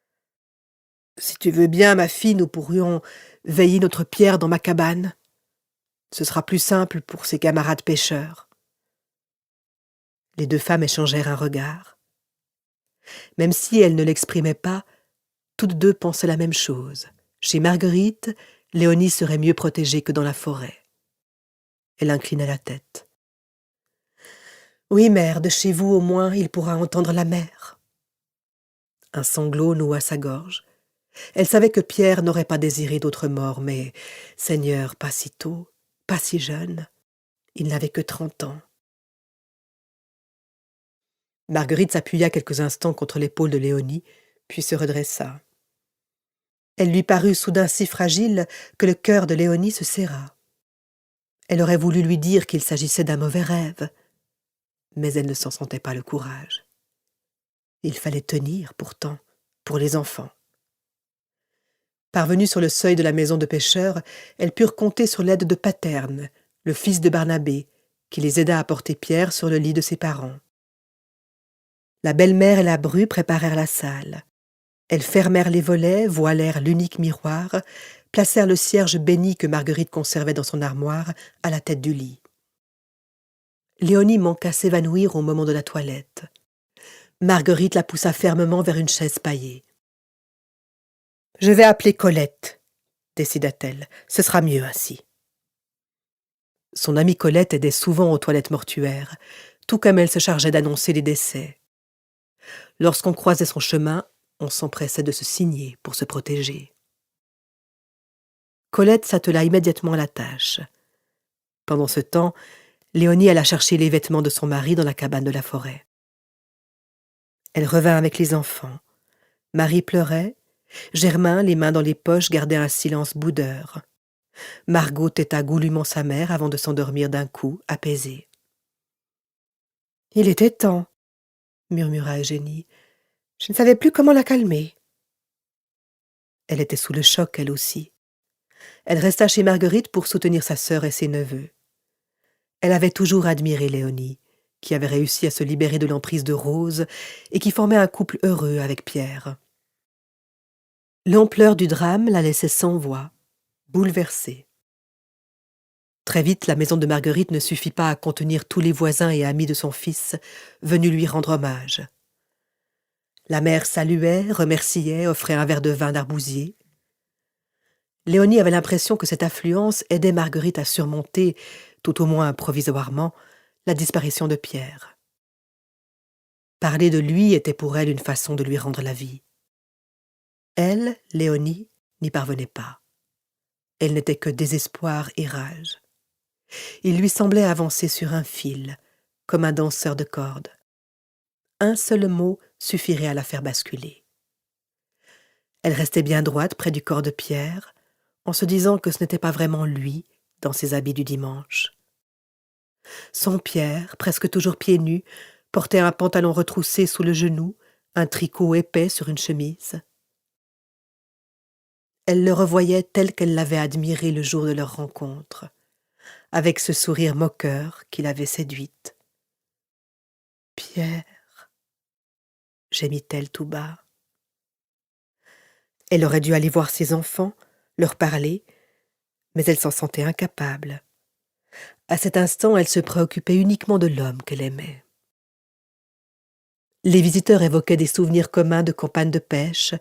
« Si tu veux bien, ma fille, nous pourrions veiller notre Pierre dans ma cabane. Ce sera plus simple pour ses camarades pêcheurs. » Les 2 femmes échangèrent un regard. Même si elles ne l'exprimaient pas, toutes 2 pensaient la même chose. Chez Marguerite, Léonie serait mieux protégée que dans la forêt. Elle inclina la tête. « Oui, mère, de chez vous, au moins, il pourra entendre la mer. » Un sanglot noua sa gorge. Elle savait que Pierre n'aurait pas désiré d'autre mort, mais, Seigneur, pas si tôt, pas si jeune. Il n'avait que 30 ans. Marguerite s'appuya quelques instants contre l'épaule de Léonie, puis se redressa. Elle lui parut soudain si fragile que le cœur de Léonie se serra. Elle aurait voulu lui dire qu'il s'agissait d'un mauvais rêve, mais elle ne s'en sentait pas le courage. Il fallait tenir, pourtant, pour les enfants. Parvenues sur le seuil de la maison de pêcheurs, elles purent compter sur l'aide de Paterne, le fils de Barnabé, qui les aida à porter Pierre sur le lit de ses parents. La belle-mère et la bru préparèrent la salle. Elles fermèrent les volets, voilèrent l'unique miroir, placèrent le cierge béni que Marguerite conservait dans son armoire à la tête du lit. Léonie manqua s'évanouir au moment de la toilette. Marguerite la poussa fermement vers une chaise paillée. « Je vais appeler Colette, » décida-t-elle. « Ce sera mieux ainsi. » Son amie Colette aidait souvent aux toilettes mortuaires, tout comme elle se chargeait d'annoncer les décès. Lorsqu'on croisait son chemin, on s'empressait de se signer pour se protéger. Colette s'attela immédiatement à la tâche. Pendant ce temps, Léonie alla chercher les vêtements de son mari dans la cabane de la forêt. Elle revint avec les enfants. Marie pleurait. Germain, les mains dans les poches, gardait un silence boudeur. Margot têta goulûment sa mère avant de s'endormir d'un coup, apaisée. « Il était temps, » murmura Eugénie. « Je ne savais plus comment la calmer. » Elle était sous le choc, elle aussi. Elle resta chez Marguerite pour soutenir sa sœur et ses neveux. Elle avait toujours admiré Léonie, qui avait réussi à se libérer de l'emprise de Rose et qui formait un couple heureux avec Pierre. L'ampleur du drame la laissait sans voix, bouleversée. Très vite, la maison de Marguerite ne suffit pas à contenir tous les voisins et amis de son fils venus lui rendre hommage. La mère saluait, remerciait, offrait un verre de vin d'arbousier. Léonie avait l'impression que cette affluence aidait Marguerite à surmonter, tout au moins provisoirement, la disparition de Pierre. Parler de lui était pour elle une façon de lui rendre la vie. Elle, Léonie, n'y parvenait pas. Elle n'était que désespoir et rage. Il lui semblait avancer sur un fil, comme un danseur de cordes. Un seul mot suffirait à la faire basculer. Elle restait bien droite près du corps de Pierre, en se disant que ce n'était pas vraiment lui dans ses habits du dimanche. Son Pierre, presque toujours pieds nus, portait un pantalon retroussé sous le genou, un tricot épais sur une chemise. Elle le revoyait tel qu'elle l'avait admiré le jour de leur rencontre, avec ce sourire moqueur qui l'avait séduite. « Pierre » gémit-elle tout bas. Elle aurait dû aller voir ses enfants, leur parler, mais elle s'en sentait incapable. À cet instant, elle se préoccupait uniquement de l'homme qu'elle aimait. Les visiteurs évoquaient des souvenirs communs de campagne de pêche,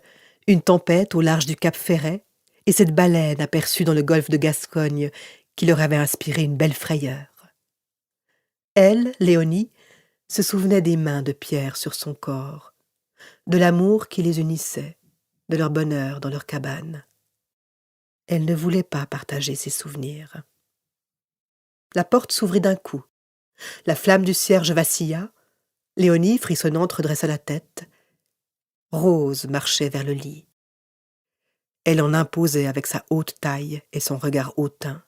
une tempête au large du Cap Ferret, et cette baleine aperçue dans le golfe de Gascogne qui leur avait inspiré une belle frayeur. Elle, Léonie, se souvenait des mains de Pierre sur son corps, de l'amour qui les unissait, de leur bonheur dans leur cabane. Elle ne voulait pas partager ses souvenirs. La porte s'ouvrit d'un coup. La flamme du cierge vacilla. Léonie, frissonnante, redressa la tête. Rose marchait vers le lit. Elle en imposait avec sa haute taille et son regard hautain.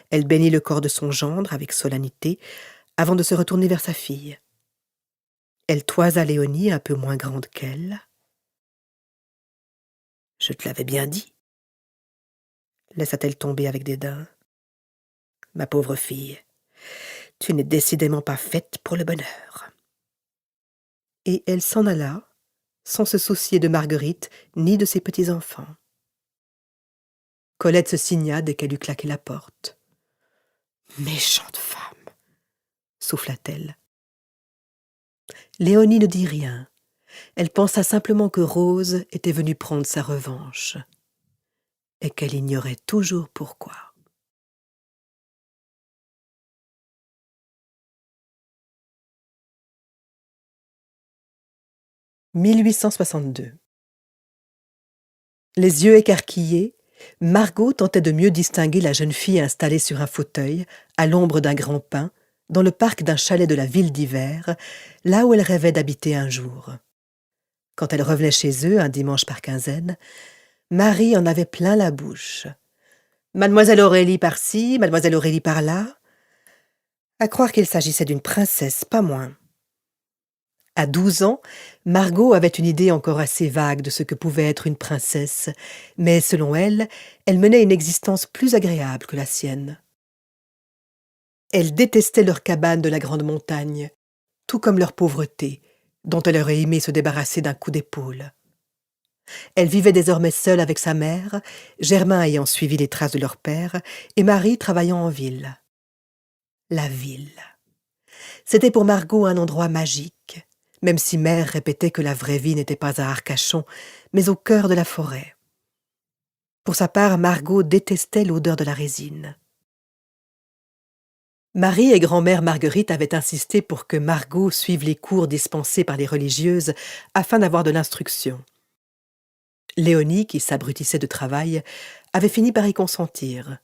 Elle bénit le corps de son gendre avec solennité avant de se retourner vers sa fille. Elle toisa Léonie, un peu moins grande qu'elle. « Je te l'avais bien dit », laissa-t-elle tomber avec dédain. « Ma pauvre fille, tu n'es décidément pas faite pour le bonheur. » Et elle s'en alla, sans se soucier de Marguerite ni de ses petits-enfants. Colette se signa dès qu'elle eut claqué la porte. « Méchante femme !» souffla-t-elle. Léonie ne dit rien. Elle pensa simplement que Rose était venue prendre sa revanche et qu'elle ignorait toujours pourquoi. « 1862 » Les yeux écarquillés, Margot tentait de mieux distinguer la jeune fille installée sur un fauteuil, à l'ombre d'un grand pin, dans le parc d'un chalet de la ville d'hiver, là où elle rêvait d'habiter un jour. Quand elle revenait chez eux, un dimanche par quinzaine, Marie en avait plein la bouche. Mademoiselle Aurélie par-ci, Mademoiselle Aurélie par-là. À croire qu'il s'agissait d'une princesse, pas moins. À 12 ans, Margot avait une idée encore assez vague de ce que pouvait être une princesse, mais selon elle, elle menait une existence plus agréable que la sienne. Elle détestait leur cabane de la grande montagne, tout comme leur pauvreté, dont elle aurait aimé se débarrasser d'un coup d'épaule. Elle vivait désormais seule avec sa mère, Germain ayant suivi les traces de leur père, et Marie travaillant en ville. La ville. C'était pour Margot un endroit magique, même si mère répétait que la vraie vie n'était pas à Arcachon, mais au cœur de la forêt. Pour sa part, Margot détestait l'odeur de la résine. Marie et grand-mère Marguerite avaient insisté pour que Margot suive les cours dispensés par les religieuses afin d'avoir de l'instruction. Léonie, qui s'abrutissait de travail, avait fini par y consentir.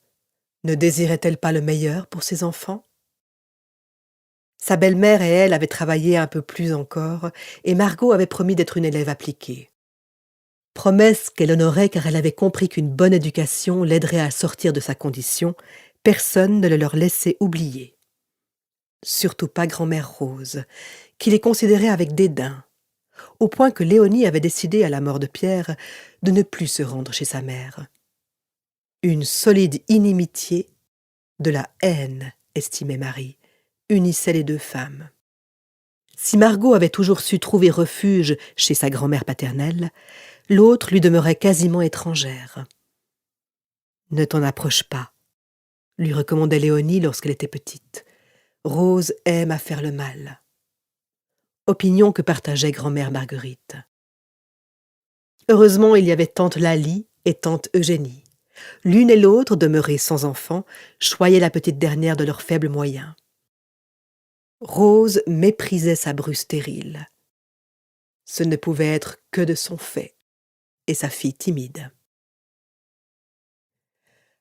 Ne désirait-elle pas le meilleur pour ses enfants ? Sa belle-mère et elle avaient travaillé un peu plus encore, et Margot avait promis d'être une élève appliquée. Promesse qu'elle honorait car elle avait compris qu'une bonne éducation l'aiderait à sortir de sa condition. Personne ne le leur laissait oublier. Surtout pas grand-mère Rose, qui les considérait avec dédain, au point que Léonie avait décidé à la mort de Pierre de ne plus se rendre chez sa mère. Une solide inimitié, de la haine, estimait Marie, unissait les deux femmes. Si Margot avait toujours su trouver refuge chez sa grand-mère paternelle, l'autre lui demeurait quasiment étrangère. « Ne t'en approche pas », lui recommandait Léonie lorsqu'elle était petite. Rose aime à faire le mal. Opinion que partageait grand-mère Marguerite. Heureusement, il y avait tante Lalie et tante Eugénie. L'une et l'autre, demeurées sans enfants, choyaient la petite dernière de leurs faibles moyens. Rose méprisait sa bru stérile. Ce ne pouvait être que de son fait, et sa fille timide.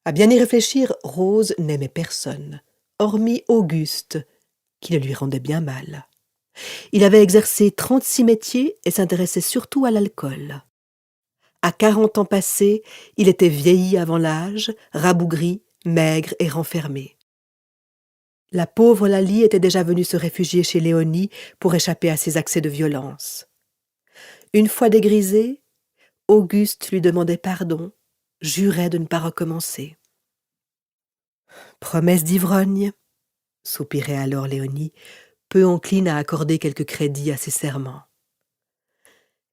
À bien y réfléchir, Rose n'aimait personne, hormis Auguste, qui le lui rendait bien mal. Il avait exercé 36 métiers et s'intéressait surtout à l'alcool. À 40 ans passés, il était vieilli avant l'âge, rabougri, maigre et renfermé. La pauvre Lalie était déjà venue se réfugier chez Léonie pour échapper à ses accès de violence. Une fois dégrisé, Auguste lui demandait pardon, jurait de ne pas recommencer. « Promesse d'ivrogne », soupirait alors Léonie, peu encline à accorder quelque crédit à ses serments.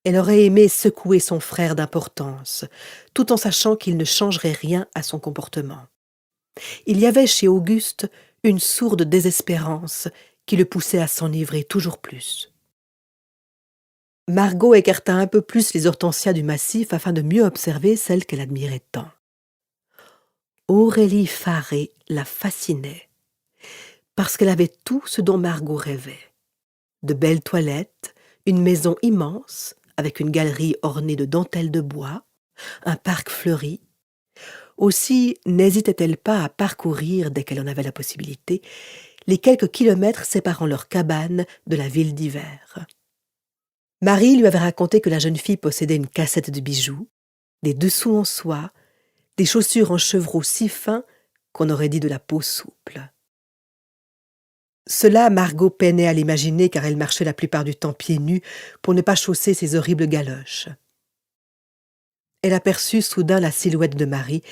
Elle aurait aimé secouer son frère d'importance, tout en sachant qu'il ne changerait rien à son comportement. Il y avait chez Auguste une sourde désespérance qui le poussait à s'enivrer toujours plus. Margot écarta un peu plus les hortensias du massif afin de mieux observer celle qu'elle admirait tant. Aurélie Farré la fascinait, parce qu'elle avait tout ce dont Margot rêvait. De belles toilettes, une maison immense, avec une galerie ornée de dentelles de bois, un parc fleuri. Aussi n'hésitait-elle pas à parcourir, dès qu'elle en avait la possibilité, les quelques kilomètres séparant leur cabane de la ville d'hiver. Marie lui avait raconté que la jeune fille possédait une cassette de bijoux, des dessous en soie, des chaussures en chevreau si fins qu'on aurait dit de la peau souple. Cela, Margot peinait à l'imaginer car elle marchait la plupart du temps pieds nus pour ne pas chausser ses horribles galoches. Elle aperçut soudain la silhouette de Marie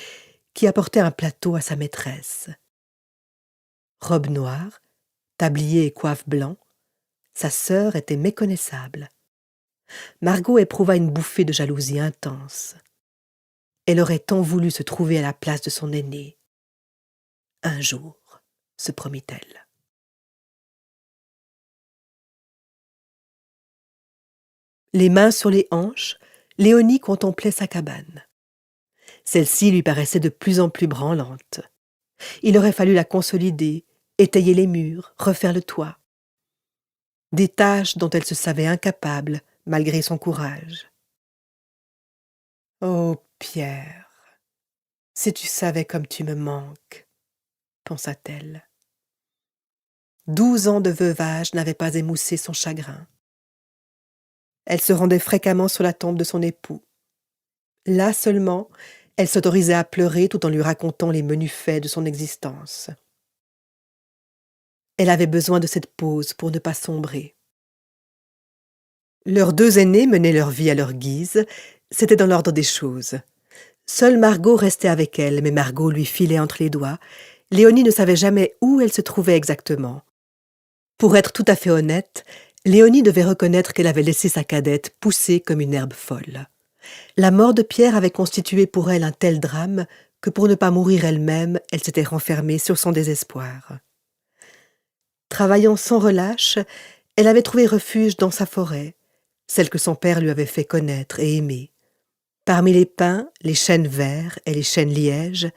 qui apportait un plateau à sa maîtresse. Robe noire, tablier et coiffe blanc, sa sœur était méconnaissable. Margot éprouva une bouffée de jalousie intense. Elle aurait tant voulu se trouver à la place de son aînée. Un jour, se promit-elle. Les mains sur les hanches, Léonie contemplait sa cabane. Celle-ci lui paraissait de plus en plus branlante. Il aurait fallu la consolider, étayer les murs, refaire le toit. Des tâches dont elle se savait incapable, malgré son courage. « Oh, Pierre, si tu savais comme tu me manques, » pensa-t-elle. 12 ans de veuvage n'avaient pas émoussé son chagrin. Elle se rendait fréquemment sur la tombe de son époux. Là seulement, elle s'autorisait à pleurer tout en lui racontant les menus faits de son existence. Elle avait besoin de cette pause pour ne pas sombrer. Leurs deux aînés menaient leur vie à leur guise, c'était dans l'ordre des choses. Seule Margot restait avec elle, mais Margot lui filait entre les doigts. Léonie ne savait jamais où elle se trouvait exactement. Pour être tout à fait honnête, Léonie devait reconnaître qu'elle avait laissé sa cadette pousser comme une herbe folle. La mort de Pierre avait constitué pour elle un tel drame que pour ne pas mourir elle-même, elle s'était renfermée sur son désespoir. Travaillant sans relâche, elle avait trouvé refuge dans sa forêt, celle que son père lui avait fait connaître et aimer. Parmi les pins, les chênes verts et les chênes lièges,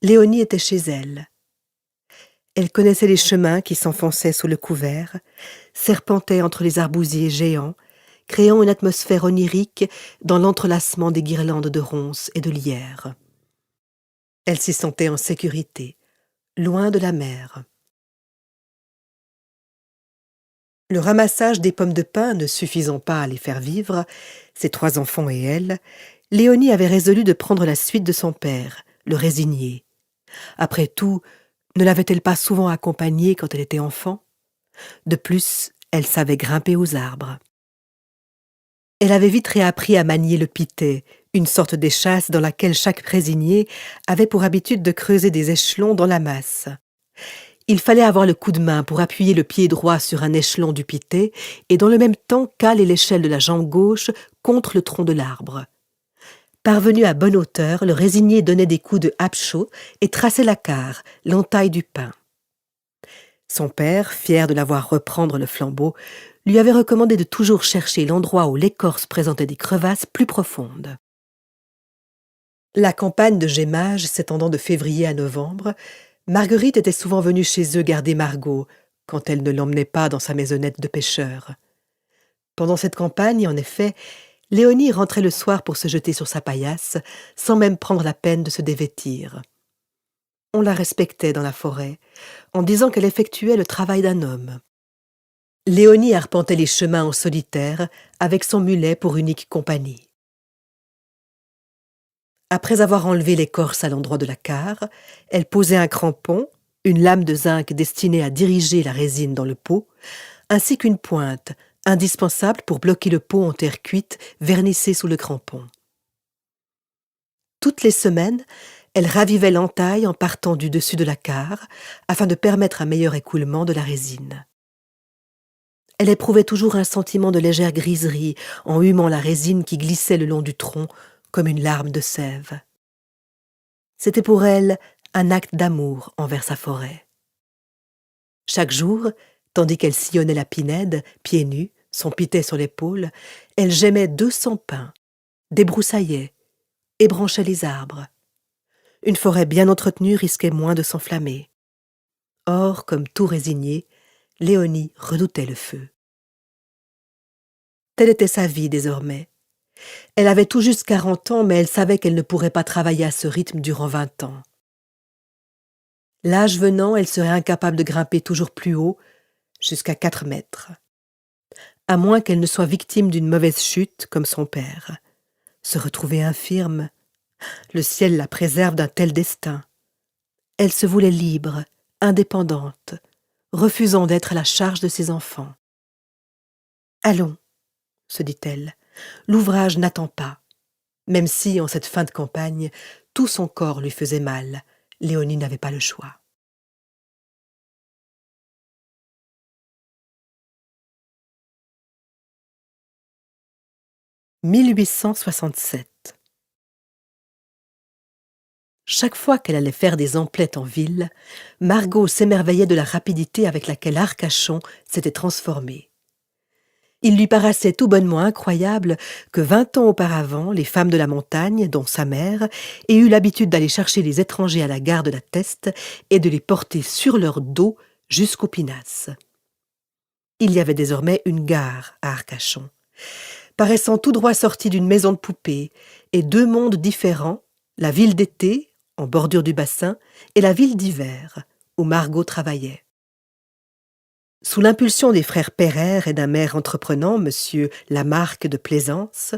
Léonie était chez elle. Elle connaissait les chemins qui s'enfonçaient sous le couvert, serpentaient entre les arbousiers géants, créant une atmosphère onirique dans l'entrelacement des guirlandes de ronces et de lierres. Elle s'y sentait en sécurité, loin de la mer. Le ramassage des pommes de pin ne suffisant pas à les faire vivre, ses 3 enfants et elle, Léonie avait résolu de prendre la suite de son père, le résigner. Après tout, ne l'avait-elle pas souvent accompagnée quand elle était enfant? De plus, elle savait grimper aux arbres. Elle avait vite réappris à manier le pitet, une sorte d'échasse dans laquelle chaque présinier avait pour habitude de creuser des échelons dans la masse. Il fallait avoir le coup de main pour appuyer le pied droit sur un échelon du pitet et dans le même temps caler l'échelle de la jambe gauche contre le tronc de l'arbre. Parvenu à bonne hauteur, le résinier donnait des coups de hapcho et traçait la carre, l'entaille du pain. Son père, fier de la voir reprendre le flambeau, lui avait recommandé de toujours chercher l'endroit où l'écorce présentait des crevasses plus profondes. La campagne de Gémage s'étendant de février à novembre, Marguerite était souvent venue chez eux garder Margot, quand elle ne l'emmenait pas dans sa maisonnette de pêcheur. Pendant cette campagne, en effet, Léonie rentrait le soir pour se jeter sur sa paillasse, sans même prendre la peine de se dévêtir. On la respectait dans la forêt, en disant qu'elle effectuait le travail d'un homme. Léonie arpentait les chemins en solitaire, avec son mulet pour unique compagnie. Après avoir enlevé l'écorce à l'endroit de la carre, elle posait un crampon, une lame de zinc destinée à diriger la résine dans le pot, ainsi qu'une pointe, indispensable pour bloquer le pot en terre cuite vernissée sous le crampon. Toutes les semaines, elle ravivait l'entaille en partant du dessus de la carre, afin de permettre un meilleur écoulement de la résine. Elle éprouvait toujours un sentiment de légère griserie en humant la résine qui glissait le long du tronc comme une larme de sève. C'était pour elle un acte d'amour envers sa forêt. Chaque jour, tandis qu'elle sillonnait la pinède, pieds nus, son pitet sur l'épaule, elle gemait 200 pins, débroussaillait, ébranchait les arbres. Une forêt bien entretenue risquait moins de s'enflammer. Or, comme tout résigné, Léonie redoutait le feu. Telle était sa vie désormais. Elle avait tout juste 40 ans, mais elle savait qu'elle ne pourrait pas travailler à ce rythme durant 20 ans. L'âge venant, elle serait incapable de grimper toujours plus haut, jusqu'à 4 mètres. À moins qu'elle ne soit victime d'une mauvaise chute, comme son père. Se retrouver infirme, le ciel la préserve d'un tel destin. Elle se voulait libre, indépendante, refusant d'être à la charge de ses enfants. « Allons », se dit-elle, « l'ouvrage n'attend pas. » Même si, en cette fin de campagne, tout son corps lui faisait mal, Léonie n'avait pas le choix. « 1867 » Chaque fois qu'elle allait faire des emplettes en ville, Margot s'émerveillait de la rapidité avec laquelle Arcachon s'était transformé. Il lui paraissait tout bonnement incroyable que 20 ans auparavant, les femmes de la montagne, dont sa mère, aient eu l'habitude d'aller chercher les étrangers à la gare de la Teste et de les porter sur leur dos jusqu'au Pinasse. Il y avait désormais une gare à Arcachon, paraissant tout droit sortie d'une maison de poupée, et 2 mondes différents, la ville d'été, en bordure du bassin, et la ville d'hiver, où Margot travaillait. Sous l'impulsion des frères Pereire et d'un maire entreprenant, M. Lamarque de Plaisance,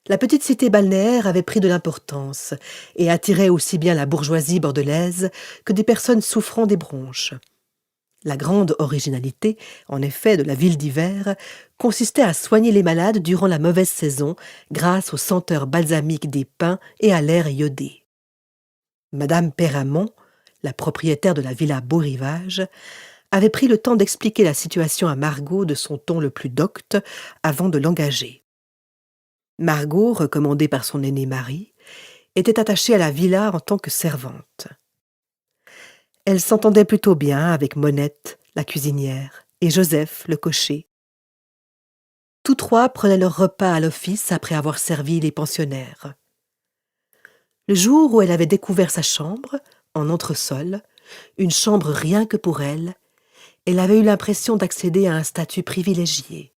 la petite cité balnéaire avait pris de l'importance et attirait aussi bien la bourgeoisie bordelaise que des personnes souffrant des bronches. La grande originalité, en effet, de la ville d'hiver consistait à soigner les malades durant la mauvaise saison grâce aux senteurs balsamiques des pins et à l'air iodé. Madame Péramont, la propriétaire de la villa Beau-Rivage, avait pris le temps d'expliquer la situation à Margot de son ton le plus docte avant de l'engager. Margot, recommandée par son aîné mari, était attachée à la villa en tant que servante. Elle s'entendait plutôt bien avec Monette, la cuisinière, et Joseph, le cocher. Tous 3 prenaient leur repas à l'office après avoir servi les pensionnaires. Le jour où elle avait découvert sa chambre, en entresol, une chambre rien que pour elle, elle avait eu l'impression d'accéder à un statut privilégié.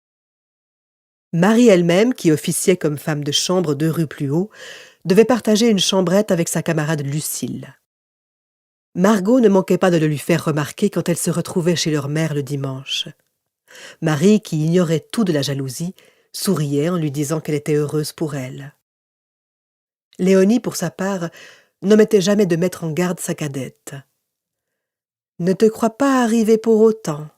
Marie elle-même, qui officiait comme femme de chambre 2 rues plus haut, devait partager une chambrette avec sa camarade Lucille. Margot ne manquait pas de le lui faire remarquer quand elle se retrouvait chez leur mère le dimanche. Marie, qui ignorait tout de la jalousie, souriait en lui disant qu'elle était heureuse pour elle. Léonie, pour sa part, n'omettait jamais de mettre en garde sa cadette. « Ne te crois pas arriver pour autant »,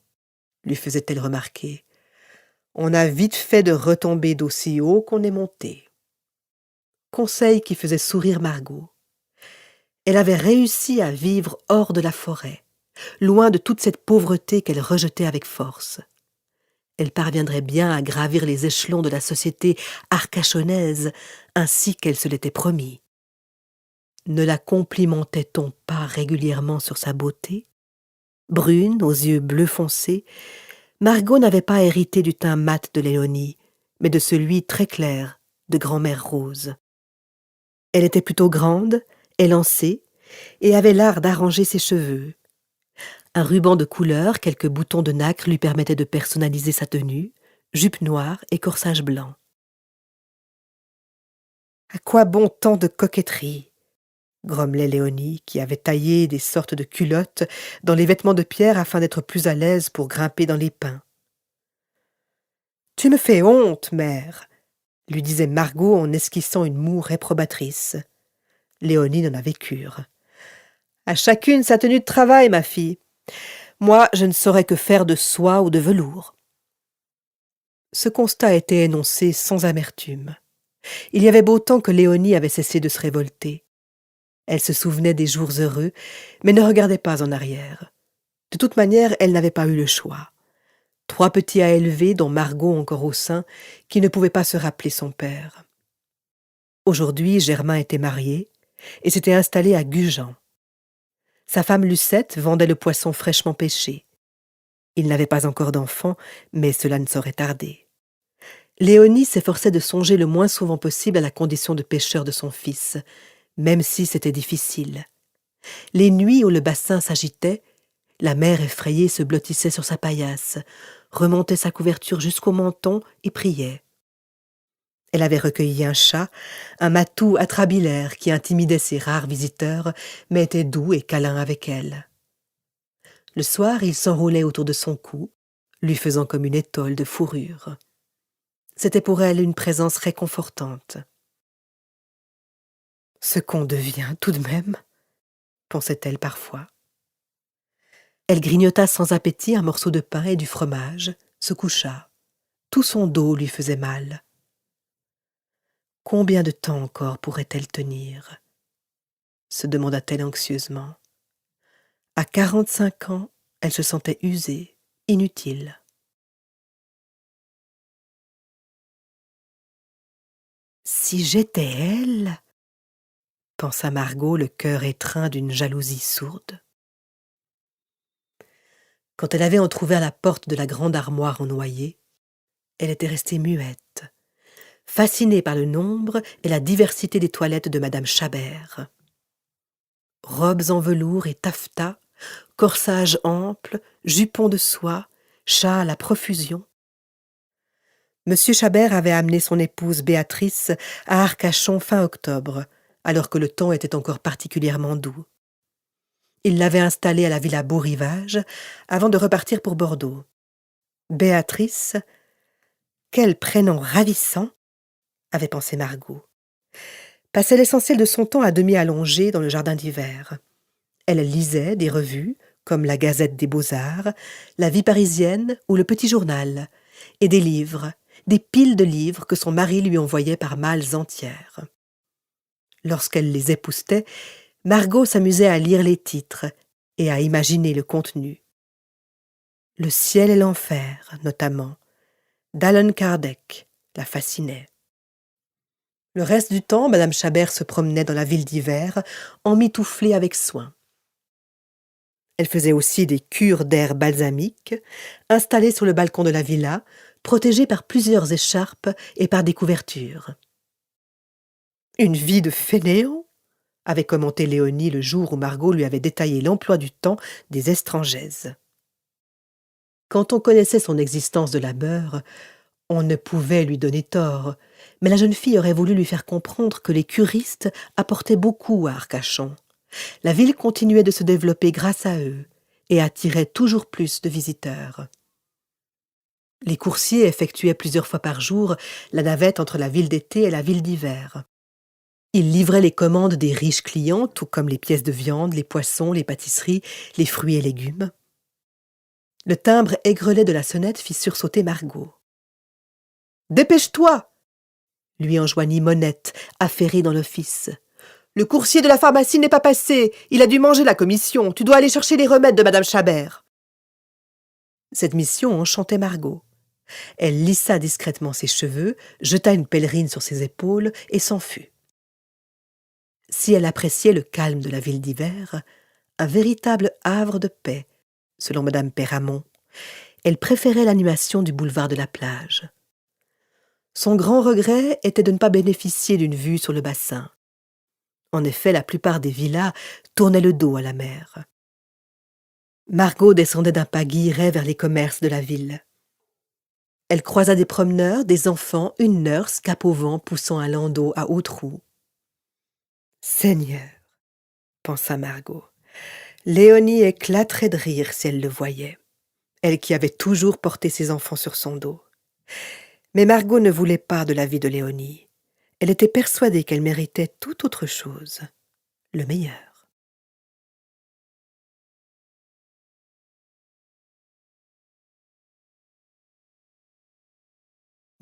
lui faisait-elle remarquer. « On a vite fait de retomber d'aussi haut qu'on est monté. » Conseil qui faisait sourire Margot. Elle avait réussi à vivre hors de la forêt, loin de toute cette pauvreté qu'elle rejetait avec force. elle parviendrait bien à gravir les échelons de la société arcachonnaise ainsi qu'elle se l'était promis. Ne la complimentait-on pas régulièrement sur sa beauté? Brune, aux yeux bleu foncé, Margot n'avait pas hérité du teint mat de Léonie, mais de celui très clair de grand-mère Rose. Elle était plutôt grande, élancée, et avait l'art d'arranger ses cheveux. Un ruban de couleur, quelques boutons de nacre lui permettaient de personnaliser sa tenue, jupe noire et corsage blanc. « À quoi bon tant de coquetterie ?» grommelait Léonie, qui avait taillé des sortes de culottes dans les vêtements de Pierre afin d'être plus à l'aise pour grimper dans les pins. « Tu me fais honte, mère !» lui disait Margot en esquissant une moue réprobatrice. Léonie n'en avait cure. « À chacune sa tenue de travail, ma fille. Moi, je ne saurais que faire de soie ou de velours. » Ce constat était énoncé sans amertume. Il y avait beau temps que Léonie avait cessé de se révolter. Elle se souvenait des jours heureux, mais ne regardait pas en arrière. De toute manière, elle n'avait pas eu le choix. 3 petits à élever, dont Margot encore au sein, qui ne pouvait pas se rappeler son père. Aujourd'hui, Germain était marié et s'était installé à Gujan. Sa femme Lucette vendait le poisson fraîchement pêché. Il n'avait pas encore d'enfant, mais cela ne saurait tarder. Léonie s'efforçait de songer le moins souvent possible à la condition de pêcheur de son fils, même si c'était difficile. Les nuits où le bassin s'agitait, la mère effrayée se blottissait sur sa paillasse, remontait sa couverture jusqu'au menton et priait. Elle avait recueilli un chat, un matou atrabilaire qui intimidait ses rares visiteurs, mais était doux et câlin avec elle. Le soir, il s'enroulait autour de son cou, lui faisant comme une étole de fourrure. C'était pour elle une présence réconfortante. « Ce qu'on devient tout de même !» pensait-elle parfois. Elle grignota sans appétit un morceau de pain et du fromage, se coucha. Tout son dos lui faisait mal. Combien de temps encore pourrait-elle tenir? Se demanda-t-elle anxieusement. À 45 ans, elle se sentait usée, inutile. Si j'étais elle, pensa Margot, le cœur étreint d'une jalousie sourde. Quand elle avait entrouvert la porte de la grande armoire en noyer, elle était restée muette, fascinée par le nombre et la diversité des toilettes de madame Chabert. Robes en velours et taffetas, corsage ample, jupons de soie, châles à profusion. Monsieur Chabert avait amené son épouse Béatrice à Arcachon fin octobre, alors que le temps était encore particulièrement doux. Il l'avait installée à la villa Beau-Rivage avant de repartir pour Bordeaux. Béatrice, quel prénom ravissant, avait pensé Margot. Passait l'essentiel de son temps à demi allongée dans le jardin d'hiver. Elle lisait des revues, comme la Gazette des Beaux-Arts, la Vie parisienne ou le Petit Journal, et des livres, des piles de livres que son mari lui envoyait par malles entières. Lorsqu'elle les époussetait, Margot s'amusait à lire les titres et à imaginer le contenu. Le ciel et l'enfer, notamment, d'Allan Kardec, la fascinait. Le reste du temps, madame Chabert se promenait dans la ville d'hiver, emmitouflée avec soin. Elle faisait aussi des cures d'air balsamique, installée sur le balcon de la villa, protégée par plusieurs écharpes et par des couvertures. « Une vie de fainéant !» avait commenté Léonie le jour où Margot lui avait détaillé l'emploi du temps des estrangaises. Quand on connaissait son existence de labeur, on ne pouvait lui donner tort, mais la jeune fille aurait voulu lui faire comprendre que les curistes apportaient beaucoup à Arcachon. La ville continuait de se développer grâce à eux et attirait toujours plus de visiteurs. Les coursiers effectuaient plusieurs fois par jour la navette entre la ville d'été et la ville d'hiver. Ils livraient les commandes des riches clients, tout comme les pièces de viande, les poissons, les pâtisseries, les fruits et légumes. Le timbre aigrelet de la sonnette fit sursauter Margot. « Dépêche-toi !» lui enjoignit Monette, affairée dans l'office. « Le coursier de la pharmacie n'est pas passé. Il a dû manger la commission. Tu dois aller chercher les remèdes de madame Chabert. » Cette mission enchantait Margot. Elle lissa discrètement ses cheveux, jeta une pèlerine sur ses épaules et s'en fut. Si elle appréciait le calme de la ville d'hiver, un véritable havre de paix, selon madame Perramont, elle préférait l'animation du boulevard de la plage. Son grand regret était de ne pas bénéficier d'une vue sur le bassin. En effet, la plupart des villas tournaient le dos à la mer. Margot descendait d'un pas guilleret vers les commerces de la ville. Elle croisa des promeneurs, des enfants, une nurse, cap au vent, poussant un landau à haute roue. « Seigneur !» pensa Margot. Léonie éclaterait de rire si elle le voyait, elle qui avait toujours porté ses enfants sur son dos. Mais Margot ne voulait pas de la vie de Léonie. Elle était persuadée qu'elle méritait tout autre chose, le meilleur.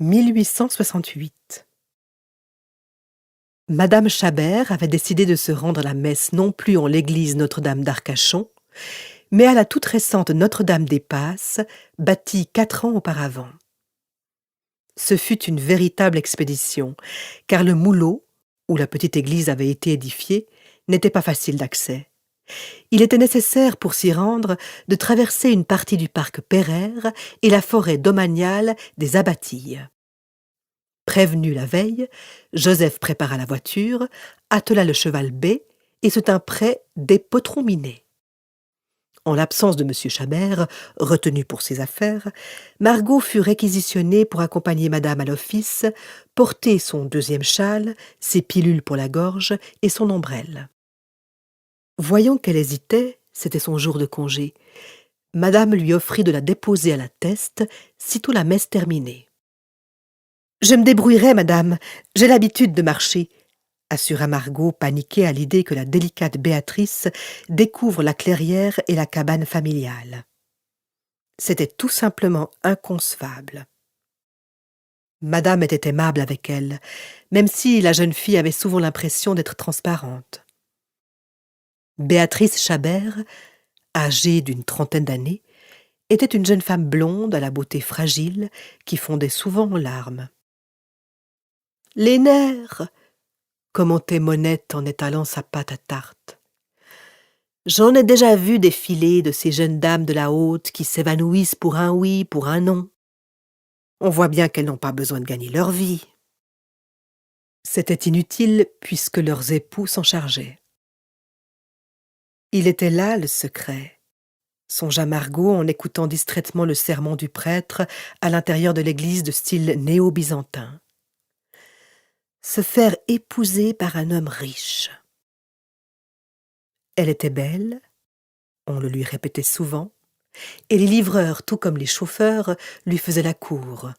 « 1868 » Madame Chabert avait décidé de se rendre à la messe non plus en l'église Notre-Dame d'Arcachon, mais à la toute récente Notre-Dame des Passes, bâtie 4 ans auparavant. Ce fut une véritable expédition, car le moulot, où la petite église avait été édifiée, n'était pas facile d'accès. Il était nécessaire pour s'y rendre de traverser une partie du parc Pereire et la forêt domaniale des Abatilles. Prévenu la veille, Joseph prépara la voiture, attela le cheval bai et se tint prêt des potrons minés. En l'absence de M. Chabert, retenu pour ses affaires, Margot fut réquisitionnée pour accompagner madame à l'office, porter son 2e châle, ses pilules pour la gorge et son ombrelle. Voyant qu'elle hésitait, c'était son jour de congé, madame lui offrit de la déposer à la teste, sitôt la messe terminée. « Je me débrouillerai, madame, j'ai l'habitude de marcher », assura Margot, paniquée à l'idée que la délicate Béatrice découvre la clairière et la cabane familiale. C'était tout simplement inconcevable. Madame était aimable avec elle, même si la jeune fille avait souvent l'impression d'être transparente. Béatrice Chabert, âgée d'une 30aine d'années, était une jeune femme blonde à la beauté fragile qui fondait souvent en larmes. « Les nerfs !» commentait Monette en étalant sa pâte à tarte. « J'en ai déjà vu défiler de ces jeunes dames de la haute qui s'évanouissent pour un oui, pour un non. On voit bien qu'elles n'ont pas besoin de gagner leur vie. » C'était inutile puisque leurs époux s'en chargeaient. Il était là le secret, songea Margot en écoutant distraitement le sermon du prêtre à l'intérieur de l'église de style néo-byzantin. Se faire épouser par un homme riche. Elle était belle, on le lui répétait souvent, et les livreurs, tout comme les chauffeurs, lui faisaient la cour.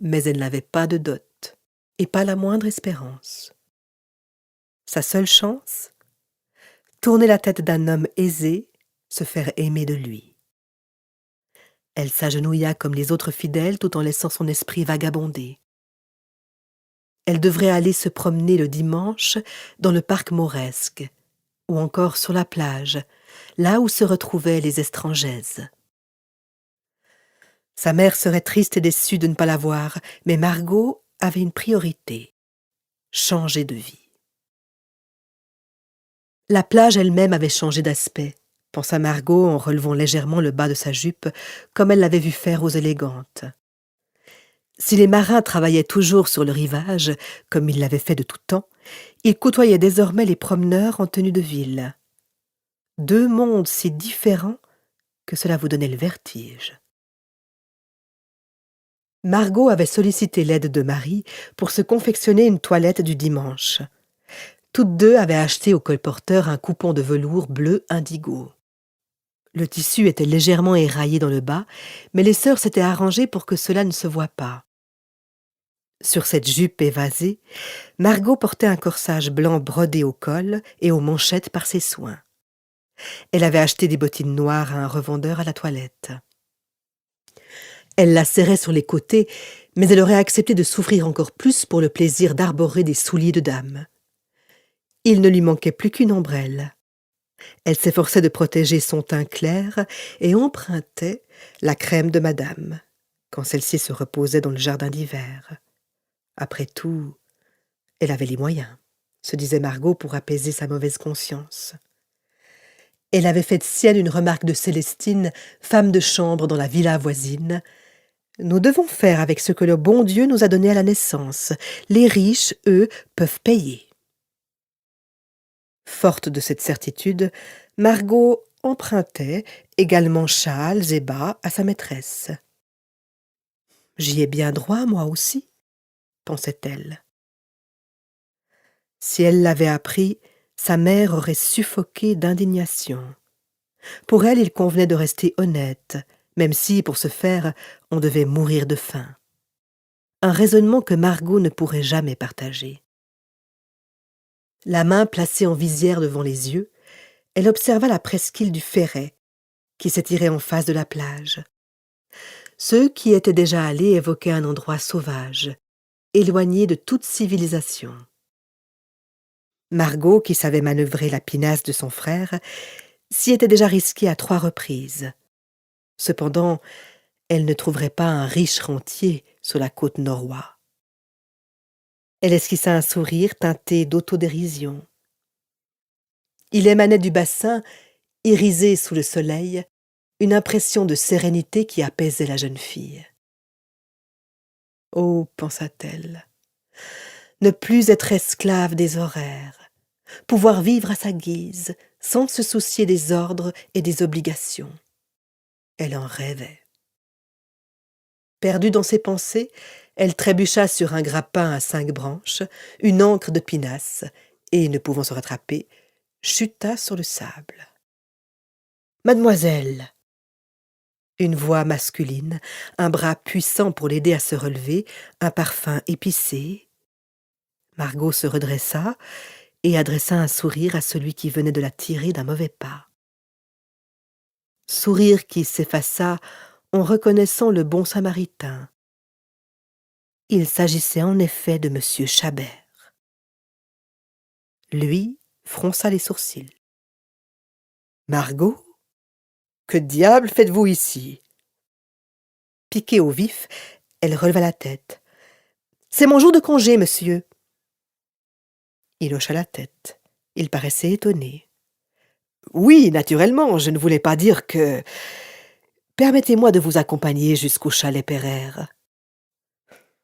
Mais elle n'avait pas de dot, et pas la moindre espérance. Sa seule chance ? Tourner la tête d'un homme aisé, se faire aimer de lui. Elle s'agenouilla comme les autres fidèles tout en laissant son esprit vagabonder. Elle devrait aller se promener le dimanche dans le parc mauresque, ou encore sur la plage, là où se retrouvaient les étrangaises. Sa mère serait triste et déçue de ne pas la voir, mais Margot avait une priorité, changer de vie. La plage elle-même avait changé d'aspect, pensa Margot en relevant légèrement le bas de sa jupe, comme elle l'avait vu faire aux élégantes. Si les marins travaillaient toujours sur le rivage, comme ils l'avaient fait de tout temps, ils côtoyaient désormais les promeneurs en tenue de ville. 2 mondes si différents que cela vous donnait le vertige. Margot avait sollicité l'aide de Marie pour se confectionner une toilette du dimanche. Toutes 2 avaient acheté au colporteur un coupon de velours bleu indigo. Le tissu était légèrement éraillé dans le bas, mais les sœurs s'étaient arrangées pour que cela ne se voie pas. Sur cette jupe évasée, Margot portait un corsage blanc brodé au col et aux manchettes par ses soins. Elle avait acheté des bottines noires à un revendeur à la toilette. Elle la serrait sur les côtés, mais elle aurait accepté de souffrir encore plus pour le plaisir d'arborer des souliers de dame. Il ne lui manquait plus qu'une ombrelle. Elle s'efforçait de protéger son teint clair et empruntait la crème de madame, quand celle-ci se reposait dans le jardin d'hiver. Après tout, elle avait les moyens, se disait Margot pour apaiser sa mauvaise conscience. Elle avait fait sienne une remarque de Célestine, femme de chambre dans la villa voisine. « Nous devons faire avec ce que le bon Dieu nous a donné à la naissance. Les riches, eux, peuvent payer. » Forte de cette certitude, Margot empruntait également châles et bas à sa maîtresse. « J'y ai bien droit, moi aussi, » pensait-elle. Si elle l'avait appris, sa mère aurait suffoqué d'indignation. Pour elle, il convenait de rester honnête, même si, pour ce faire, on devait mourir de faim. Un raisonnement que Margot ne pourrait jamais partager. La main placée en visière devant les yeux, elle observa la presqu'île du Ferret, qui s'étirait en face de la plage. Ceux qui étaient déjà allés évoquaient un endroit sauvage, éloigné de toute civilisation. Margot, qui savait manœuvrer la pinasse de son frère, s'y était déjà risquée à 3 reprises. Cependant, elle ne trouverait pas un riche rentier sur la côte noroît. Elle esquissa un sourire teinté d'autodérision. Il émanait du bassin, irisé sous le soleil, une impression de sérénité qui apaisait la jeune fille. « Oh, pensa-t-elle, ne plus être esclave des horaires, pouvoir vivre à sa guise, sans se soucier des ordres et des obligations. » Elle en rêvait. Perdue dans ses pensées, elle trébucha sur un grappin à 5 branches, une ancre de pinasse, et, ne pouvant se rattraper, chuta sur le sable. « Mademoiselle !» Une voix masculine, un bras puissant pour l'aider à se relever, un parfum épicé. Margot se redressa et adressa un sourire à celui qui venait de la tirer d'un mauvais pas. Sourire qui s'effaça en reconnaissant le bon samaritain. Il s'agissait en effet de M. Chabert. Lui fronça les sourcils. « Margot, que diable faites-vous ici ?» Piquée au vif, elle releva la tête. « C'est mon jour de congé, monsieur. » Il hocha la tête. Il paraissait étonné. « Oui, naturellement, je ne voulais pas dire que... Permettez-moi de vous accompagner jusqu'au chalet Pereire. »«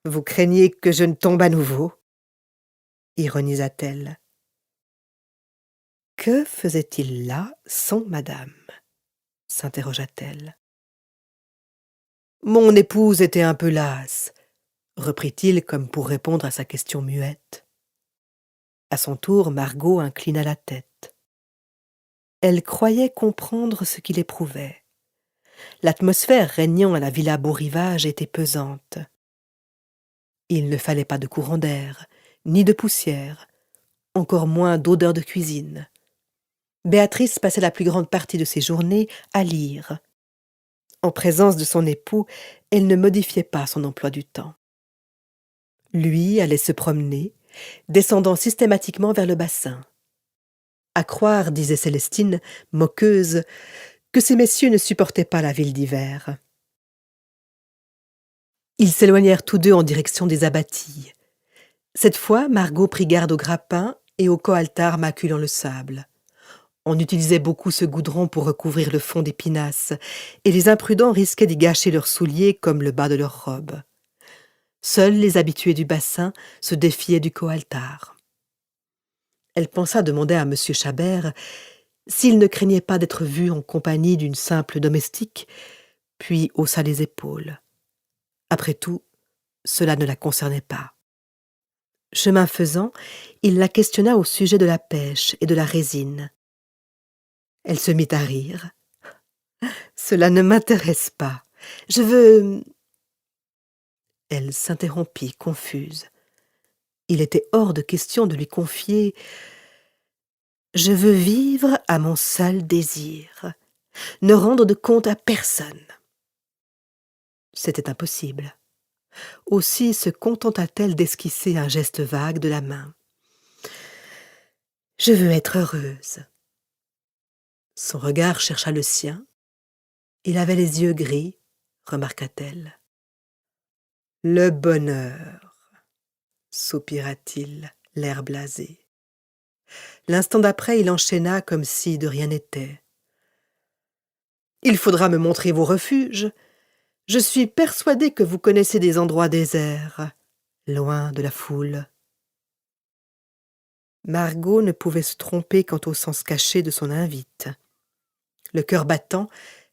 Vous craignez que je ne tombe à nouveau ?» ironisa-t-elle. « Que faisait-il là sans madame ?» s'interrogea-t-elle. « Mon épouse était un peu lasse, » reprit-il comme pour répondre à sa question muette. À son tour, Margot inclina la tête. Elle croyait comprendre ce qu'il éprouvait. L'atmosphère régnant à la villa Beaurivage était pesante. Il ne fallait pas de courant d'air, ni de poussière, encore moins d'odeur de cuisine. Béatrice passait la plus grande partie de ses journées à lire. En présence de son époux, elle ne modifiait pas son emploi du temps. Lui allait se promener, descendant systématiquement vers le bassin. À croire, disait Célestine, moqueuse, que ces messieurs ne supportaient pas la ville d'hiver. Ils s'éloignèrent tous deux en direction des abattilles. Cette fois, Margot prit garde au grappin et au coaltar maculant le sable. On utilisait beaucoup ce goudron pour recouvrir le fond des pinasses, et les imprudents risquaient d'y gâcher leurs souliers comme le bas de leurs robes. Seuls les habitués du bassin se défiaient du coaltar. Elle pensa demander à M. Chabert s'il ne craignait pas d'être vu en compagnie d'une simple domestique, puis haussa les épaules. Après tout, cela ne la concernait pas. Chemin faisant, il la questionna au sujet de la pêche et de la résine. Elle se mit à rire. « Cela ne m'intéresse pas. Je veux... » Elle s'interrompit, confuse. Il était hors de question de lui confier « Je veux vivre à mon seul désir, ne rendre de compte à personne. » C'était impossible. Aussi se contenta-t-elle d'esquisser un geste vague de la main. « Je veux être heureuse. » Son regard chercha le sien. Il avait les yeux gris, remarqua-t-elle. Le bonheur, soupira-t-il, l'air blasé. L'instant d'après, il enchaîna comme si de rien n'était. Il faudra me montrer vos refuges. Je suis persuadé que vous connaissez des endroits déserts, loin de la foule. Margot ne pouvait se tromper quant au sens caché de son invite. Le cœur battant,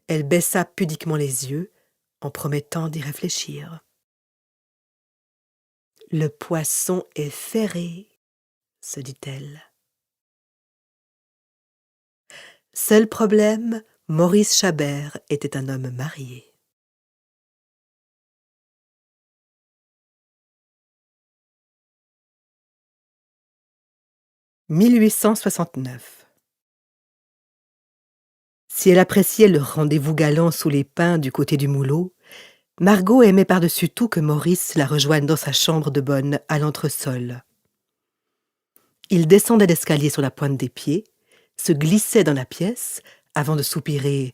elle baissa pudiquement les yeux, en promettant d'y réfléchir. « Le poisson est ferré, » se dit-elle. Seul problème, Maurice Chabert était un homme marié. « 1869. Si elle appréciait le rendez-vous galant sous les pins du côté du Moulot, Margot aimait par-dessus tout que Maurice la rejoigne dans sa chambre de bonne à l'entresol. Il descendait l'escalier sur la pointe des pieds, se glissait dans la pièce, avant de soupirer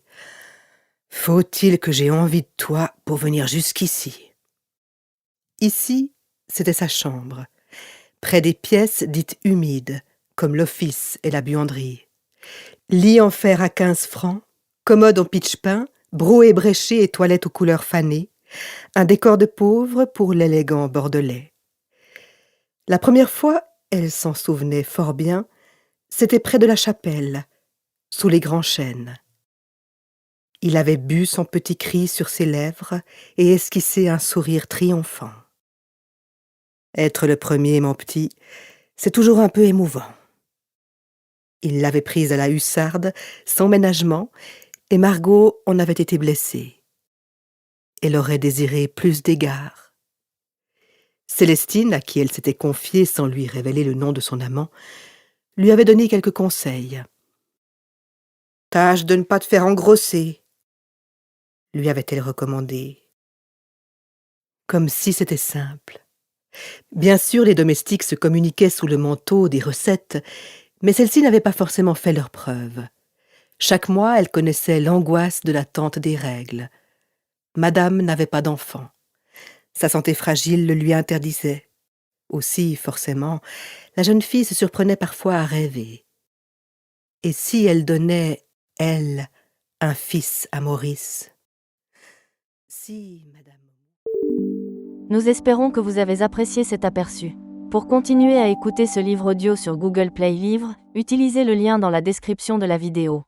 « Faut-il que j'aie envie de toi pour venir jusqu'ici ?» Ici, c'était sa chambre, près des pièces dites humides, comme l'office et la buanderie. Lit en fer à 15 francs, commode en pitch-pain, brouet bréché et toilette aux couleurs fanées, un décor de pauvre pour l'élégant bordelais. La première fois, elle s'en souvenait fort bien, c'était près de la chapelle, sous les grands chênes. Il avait bu son petit cri sur ses lèvres et esquissé un sourire triomphant. Être le premier, mon petit, c'est toujours un peu émouvant. Il l'avait prise à la hussarde, sans ménagement, et Margot en avait été blessée. Elle aurait désiré plus d'égards. Célestine, à qui elle s'était confiée sans lui révéler le nom de son amant, lui avait donné quelques conseils. « Tâche de ne pas te faire engrosser », lui avait-elle recommandé. Comme si c'était simple. Bien sûr, les domestiques se communiquaient sous le manteau des recettes, mais celles-ci n'avaient pas forcément fait leurs preuves. Chaque mois, elle connaissait l'angoisse de l'attente des règles. Madame n'avait pas d'enfant. Sa santé fragile le lui interdisait. Aussi, forcément, la jeune fille se surprenait parfois à rêver. Et si elle donnait, elle, un fils à Maurice? Si, madame...
Nous espérons que vous avez apprécié cet aperçu. Pour continuer à écouter ce livre audio sur Google Play Livres, utilisez le lien dans la description de la vidéo.